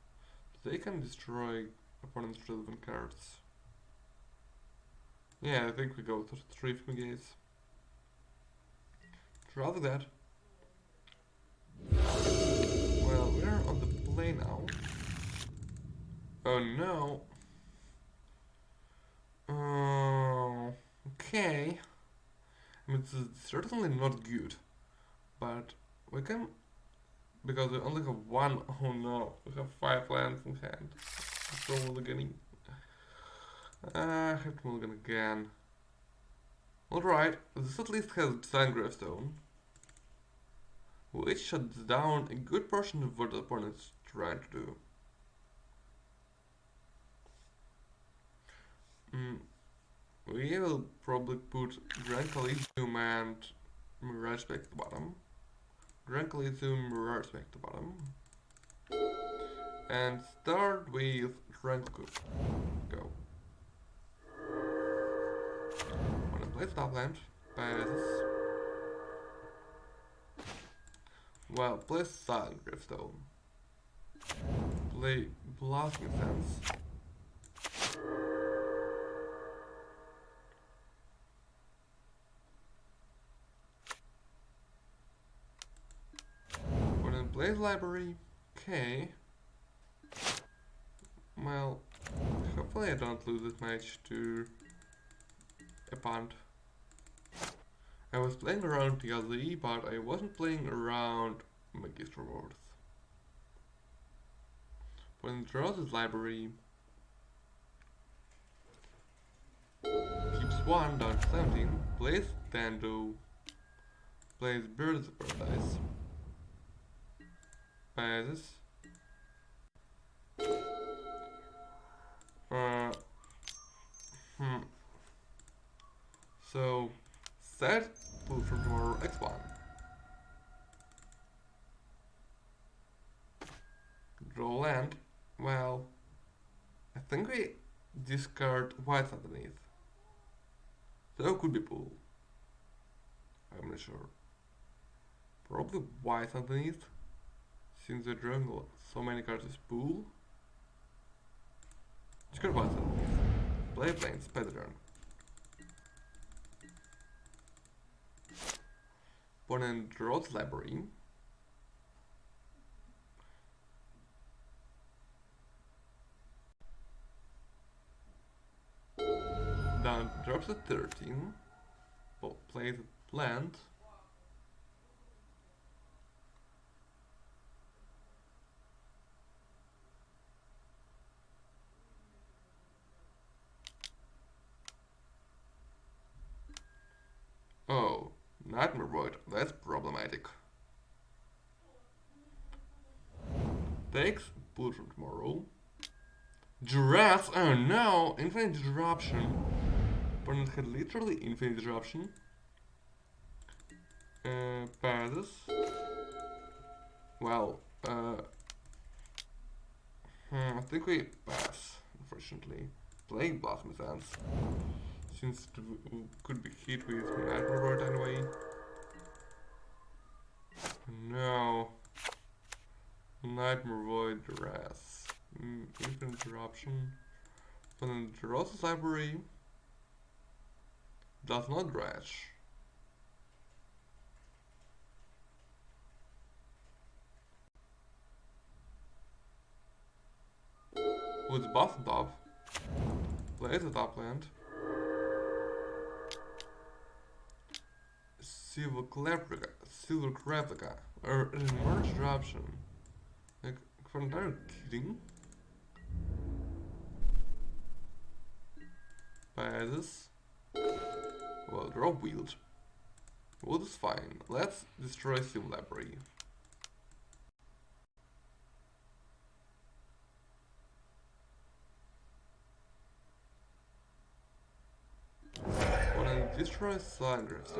[SPEAKER 1] They can destroy opponent's relevant cards. Yeah, I think we go to 3 fumigates. Rather that. Well, we're on the play now. Oh no. Okay. I mean, it's certainly not good, but we can, because we only have one. Oh no, we have 5 lands in hand. So mulliganing. I have to mulligan again. Alright, this at least has Design Gravestone, which shuts down a good portion of what the opponent's trying to do. We will probably put Grand Coliseum and Mirage back to the bottom. Grand Coliseum, Mirage back to the bottom. And start with Grand Coup. Go. Wanna play top land? Pass. Well, play Silent Gravestone. Play Blasting Sense. Play library, okay. Well, hopefully I don't lose this match to a punt. I was playing around TLZ, but I wasn't playing around Magister Wars. When it draws his library, keeps 1 down to 17, plays Dando, plays Birds of Paradise. Passes. So, set pull from tomorrow X1. Draw land. Well, I think we discard whites underneath. So it could be pull. I'm not sure. Probably whites underneath. Since the jungle, so many cards is pool. Discard whites underneath. Play planes, pay the turn. Opponent draws library. Down drops at 13. Plays land. Oh, Nightmare Void, that's problematic. Takes pull from tomorrow. Giraffes, oh no, infinite disruption. Opponent had literally infinite disruption. Passes. Well, I think we pass, unfortunately. Playing Blossom Sands. Since it could be hit with Nightmare Void anyway. No. Nightmare Void Dress. Infinite Disruption. Opponent draws his library. Does not dredge. With buff on top. Plays the top land. Silver Replica, or an emerged option. Like, for entire kidding? Passes. Well, draw Wield. Wield is fine. Let's destroy Sim Library. When I destroy Sliders.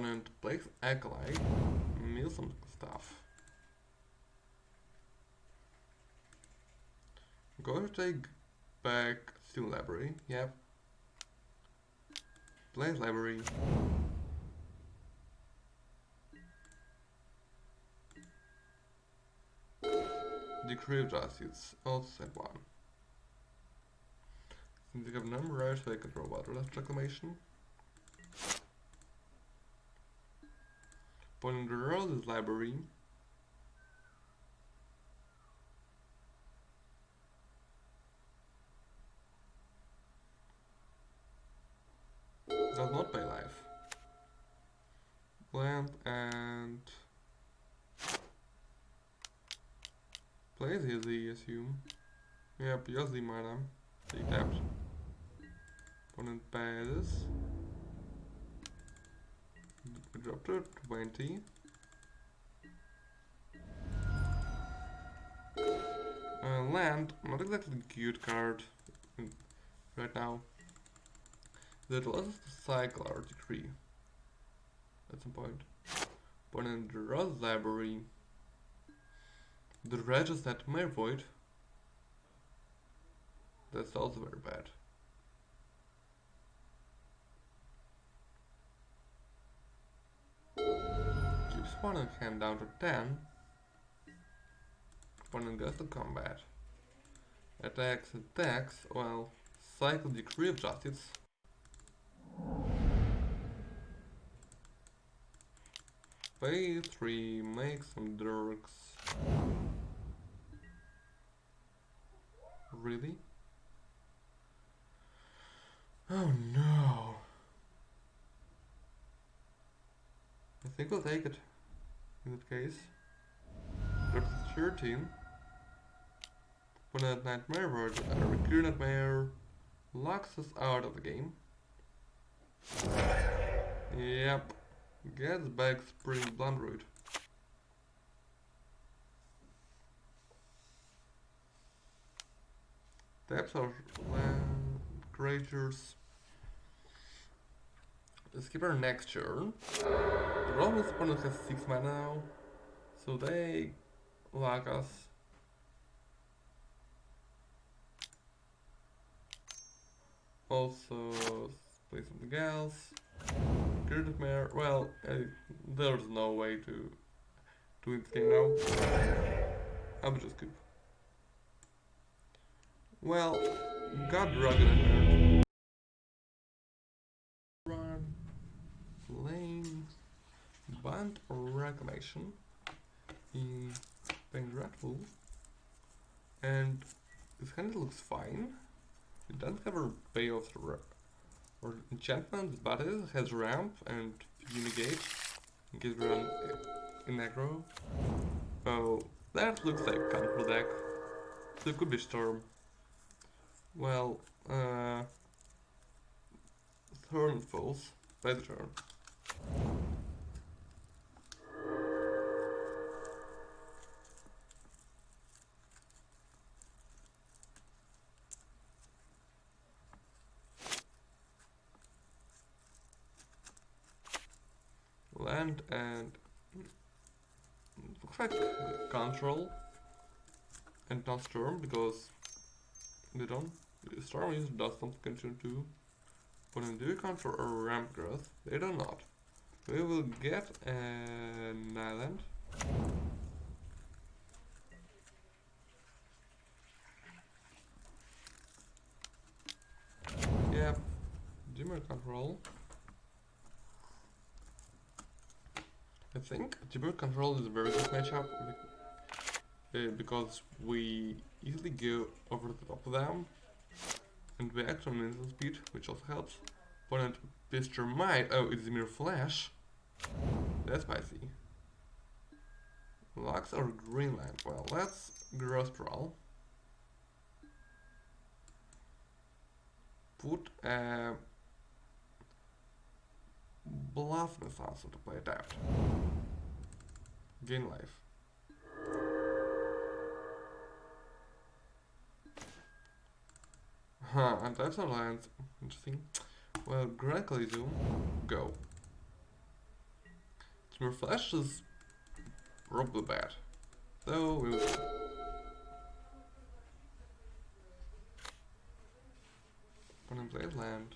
[SPEAKER 1] Opponent plays AggroSlide, mill some stuff. Going to take back Steel Library, yep. Plays Library. Decree of Justice, also set 1. Since they have number right, so I can draw Bant Reclamation. Opponent draws his library. Does not pay life. Land and plays easy, assume. Yep, use the mana. They tapped. Opponent passes. We drop to 20. Land, not exactly a cute card right now. That allows us to cycle our decree at some point. Opponent draws library. The regis that may void. That's also very bad. Keeps opponent hand down to 10. Opponent goes to combat. Attacks, well, cycle Decree of Justice. Pay 3, make some dirks. Really? Oh no. I think we'll take it in that case. Drop to 13. Opponent Nightmare Word, Recruit Nightmare locks us out of the game. Yep. Gets back Spring Blunt Root. Taps our land creatures. Let's keep our next turn. The Roman's opponent has 6 mana now, so they lock us. Also, play something else. Creative Mare. Well, there's no way to win this game now. I'll just keep. Well, got Dragon in there. Run. Flame. Bant Reclamation. In Pain Dreadful. And this hand looks fine. It doesn't have a payoff or enchantment, but it has ramp and fumigate in case we run in aggro. Oh, that looks like control deck. So it could be Storm. Well, turn falls. By the turn. Land and looks like control and not storm because they don't. Storm usually does something control too. But in do control or ramp growth, they do not. We will get an island. Yep, Dimir control. I think Dimir control is a very good matchup because we easily go over the top of them and we act on instant speed, which also helps. Opponent Pisture might. Oh, it's Dimir Flash. That's spicy. Lux or Greenland? Well, let's gross troll. Put a Bluffness also to play it out. Gain life. Huh, and types of lands. Interesting. Well, Grand Coliseum, go. Dimir Flash is probably bad. Though we will see. Opponent plays land.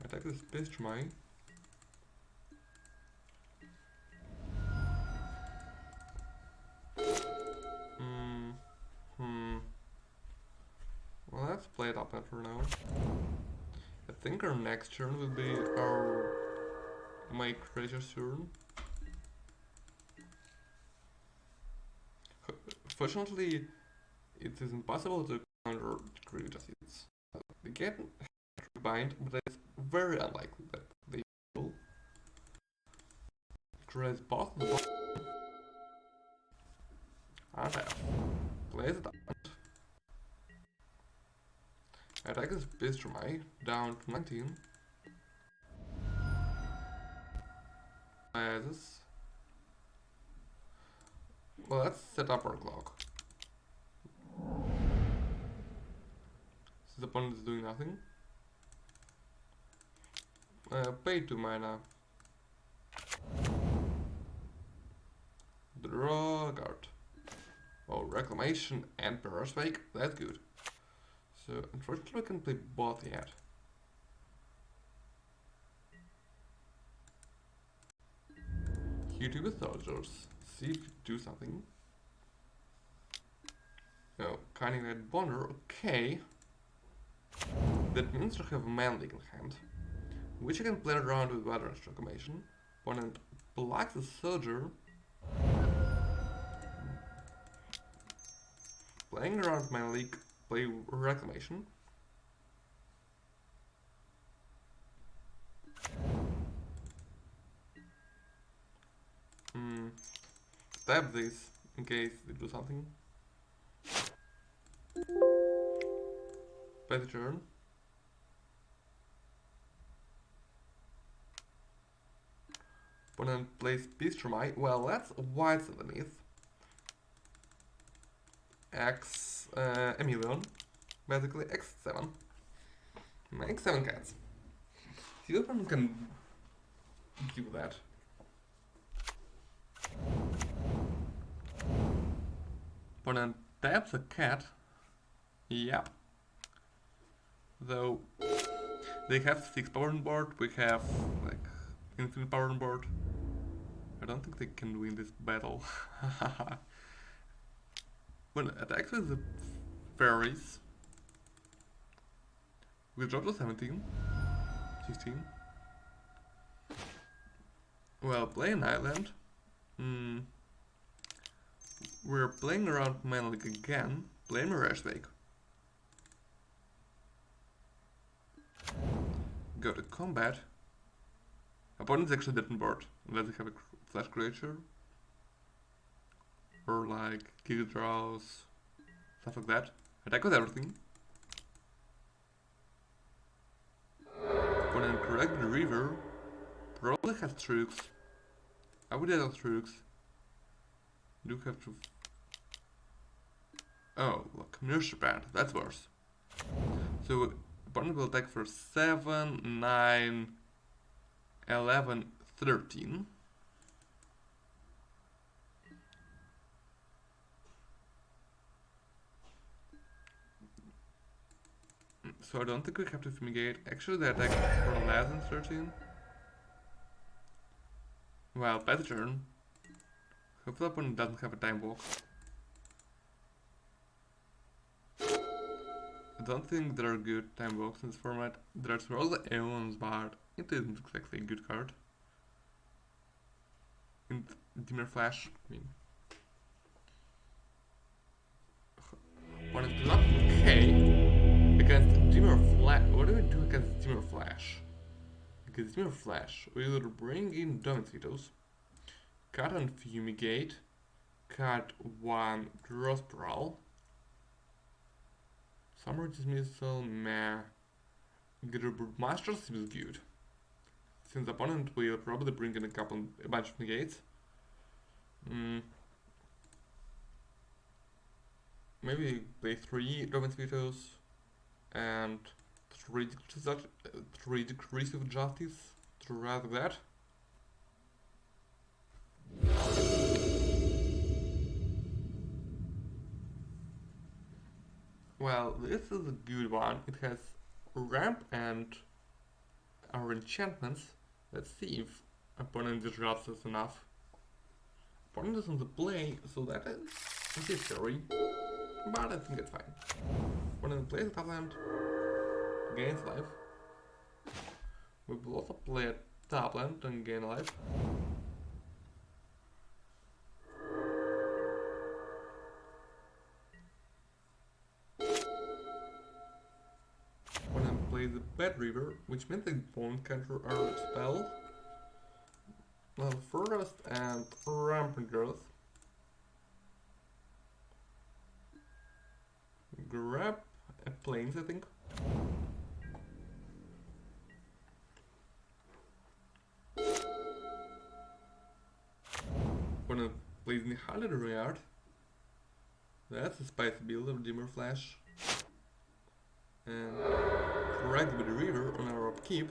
[SPEAKER 1] Attack this beast my. Well, let's play it up for now. I think our next turn will be our my creature's turn. Fortunately, it is impossible to counter creatures. They get bind, but it's very unlikely that they will. Create both the bottom and have. Plays it out. Attack is Bistramai, down to 19. This. Well, let's set up our clock. Since the opponent is doing nothing. Pay 2 mana. Draw a card. Oh, Reclamation and Barrage Wake, that's good. So, unfortunately, we can play both yet. Here to with soldiers. See if you do something. No, Cunning Red Bonder, okay. That means I have a Man League in hand, which I can play around with Bant Reclamation. Opponent blocks the soldier. Playing around my league, play Reclamation. Tap this in case they do something. Play the turn. Opponent plays Bistramai. Well, that's whites underneath. X a million. Basically X7. Make 7 cats. The opponent can give that. Opponent taps a cat. Yep. Though they have 6 power on board, we have like infinite power on board. I don't think they can win this battle. When attacks with the fairies, we drop to 17, 16. Well, play an island. We're playing around Man League again. Play Mirage Wake. Go to combat. Opponent's actually dead on board, unless they have a flash creature. Or like Giga Draws, stuff like that. Attack with everything. Opponent correct the river. Probably has troops. I would add troops. Do have to. Oh, look, Nurture Band, that's worse. So, opponent will attack for 7, 9, 11, 13. So I don't think we have to fumigate. Actually, they attack for less than 13. Well, pass the turn. Hopefully the opponent doesn't have a time walk. I don't think there are good time walks in this format. There's all the Aeons, but it isn't exactly a good card. In Dimir Flash, I mean. Opponent is not okay. Against Dimir Flash, what do we do against Dimir Flash? Against Dimir Flash, we will bring in Domicitos, cut and fumigate, cut 1 draw sprawl, Summer Dismissal, meh. Master seems good. Since the opponent will probably bring in a bunch of negates. Maybe play 3 Domicitos and 3 Decrees of Justice to rather that. Well, this is a good one. It has ramp and our enchantments. Let's see if opponent disrupts us enough. Opponent is on the play, so that is scary. But I think it's fine. Opponent plays a top land, gains life. We will also play a top land and gain life. Opponent plays a Bant River, which means they won't counter our spell. Well, Forest and Rampant Growth. Grab a Plains, I think. Opponent plays the Holiday Yard. That's a spicy build of Dimir Flash. And correct with the river on our upkeep.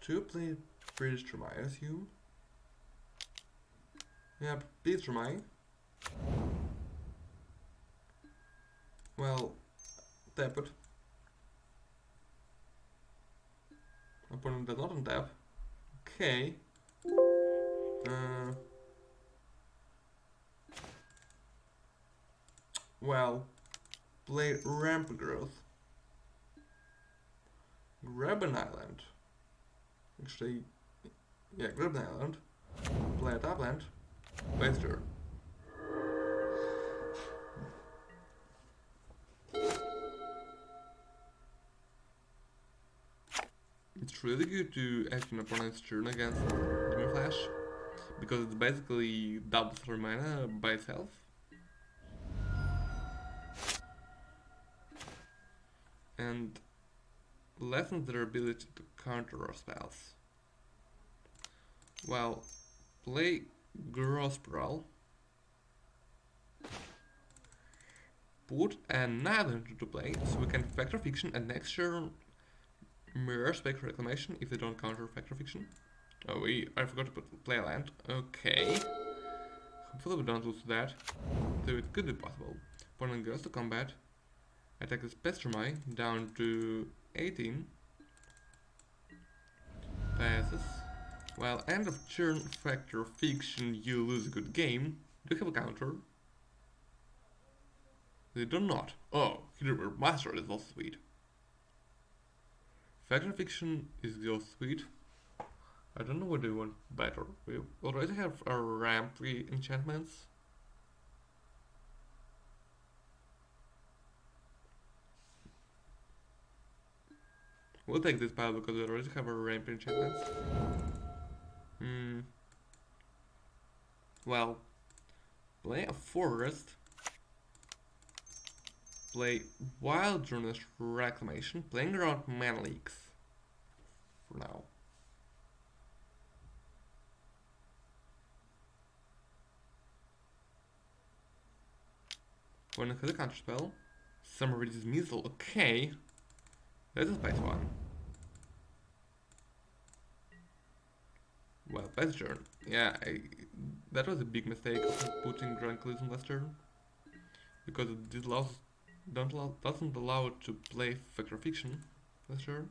[SPEAKER 1] To play British Tremai, I assume. Yeah, please Tremai. Well, tap it. Opponent does not untap. Okay. Well, play Ramp Growth. Grab an island. Actually, yeah, grab an island. Play a top land. Base turn. It's really good to act an opponent's turn against Dimir Flash, because it's basically doubles her mana by itself. And lessens their ability to counter our spells. Well, play Grossprowl. Put an island into play so we can Factor Fiction and next turn mirror Bant Reclamation if they don't counter Factor Fiction. Oh, I forgot to play a land. Okay. Hopefully we don't lose that. So it could be possible. Opponent goes to combat. Attack is Pestromai down to 18. Passes. While end of turn Factor Fiction, you lose a good game. Do you have a counter? They do not. Oh, Hidden Master is also sweet. Factor Fiction is also sweet. I don't know what they want better. We already have our ramp enchantments. We'll take this pile because we already have our ramp enchantments. Well, play a forest. Play Wilderness Reclamation, playing around mana leaks. For now. When I hit a counter spell, Summer Dismissal, okay. That's a spicy one. Well, best turn. Yeah, that was a big mistake of putting Grancalism last turn. Because it doesn't allow it to play Factor Fiction last turn.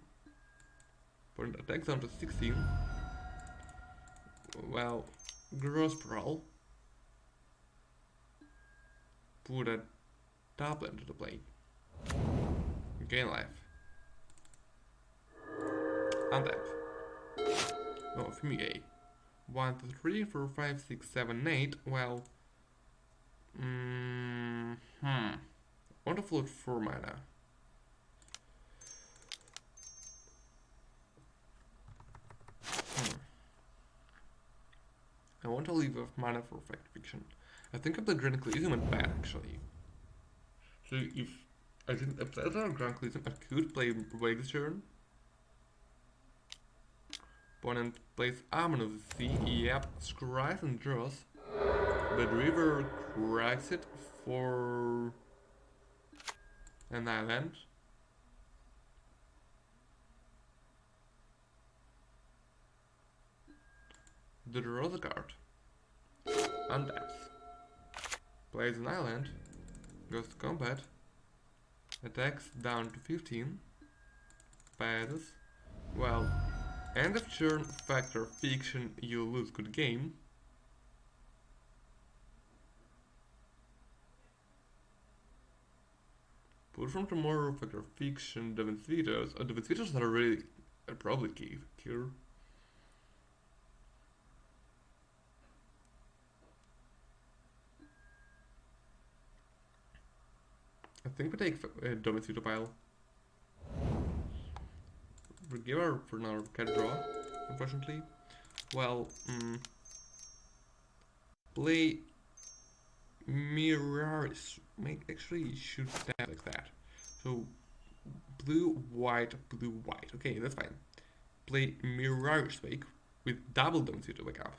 [SPEAKER 1] For an attack down to 16. Well, Grossprowl. Put a top land into play. Gain life. Untap. Oh, Fumigate. 1, 2, 3, 4, 5, 6, 7, 8. Well. I want to float 4 mana. I want to leave off mana for Factor Fiction. I think I played Grancalism and bad actually. So if I didn't apply Grancalism, I could play Wake this turn. Opponent plays Armor of the Sea, yep, scries and draws. But River cracks it for an island. the draw the card. Untaps. Plays an island. Goes to combat. Attacks down to 15. Passes. Well, end of turn, factor, fiction, you lose, good game. Put from tomorrow, factor, fiction, Devon's vetoes. Oh, Devon's vetoes are really probably key here. I think we take Domin's veto pile. We give her for now card draw, unfortunately. Well, play mirrors. Actually should stand like that. So blue, white, blue, white. Okay, that's fine. Play mirrors wake with double Domin's veto wake up.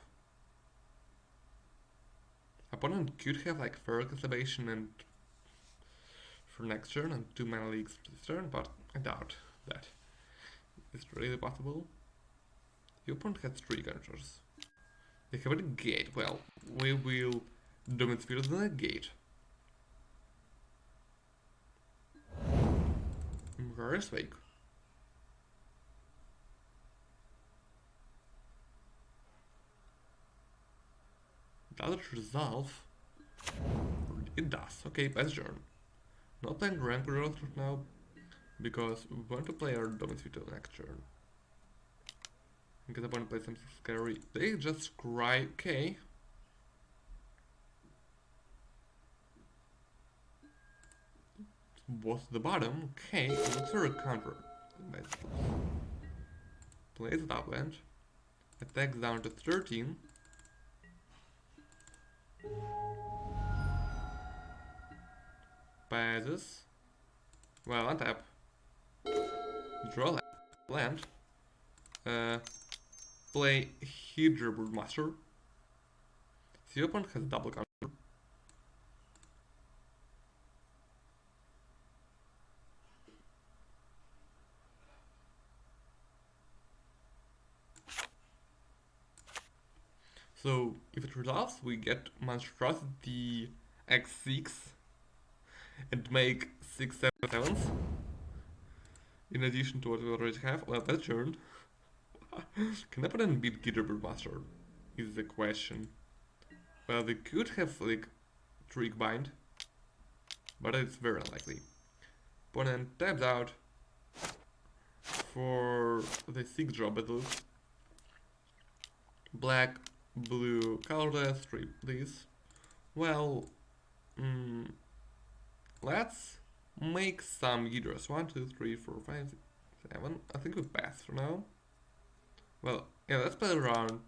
[SPEAKER 1] Opponent could have like Fur Reclamation and for next turn and 2 mana leaks for this turn, but I doubt that it's really possible. The opponent has 3 counters. They have a gate. Well, we will Domin's veto the gate. Reverse wake. Does it resolve? It does. Okay, pass turn. Not playing rank growth right now because we want to play our Domin's veto next turn. Because I want to play something scary. They just cry. Okay. What's the bottom? Okay, let's throw a counter. Plays the upland. Attacks down to 13. Passes. Well, untap. Draw land. Play Hydra Broodmaster. The opponent has double counter. So if it resolves, we get Monstrosity X6 and make 6 7/7s. In addition to what we already have. Well, that's turn. Can opponent beat Hydra Broodmaster? Is the question. Well, they could have like Trick Bind, but it's very unlikely. Opponent taps out for the 6 drop battle. Black, blue, colorless, 3 please. Well, let's make some Hydras. 1, 2, 3, 4, 5, 6, 7. I think we pass for now. Well, yeah, let's play around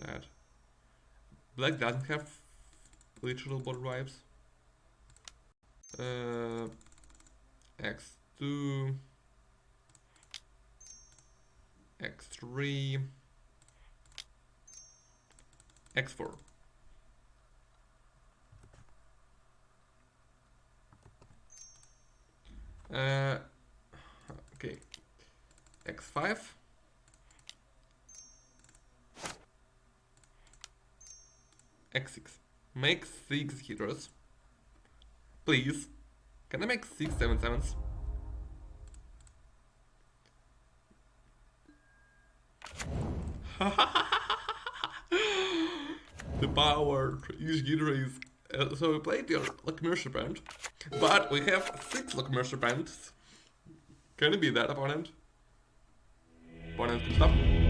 [SPEAKER 1] that. Black doesn't have literal border vibes. X2, X3, X4. Okay, X5. X6. Make 6 Hydras. Please. Can I make 6 7/7s? The power. Each Hydra is. So we played your Locomotion Band, but we have 6 Locomotion Bands. Can it be that, opponent? Opponent can stop.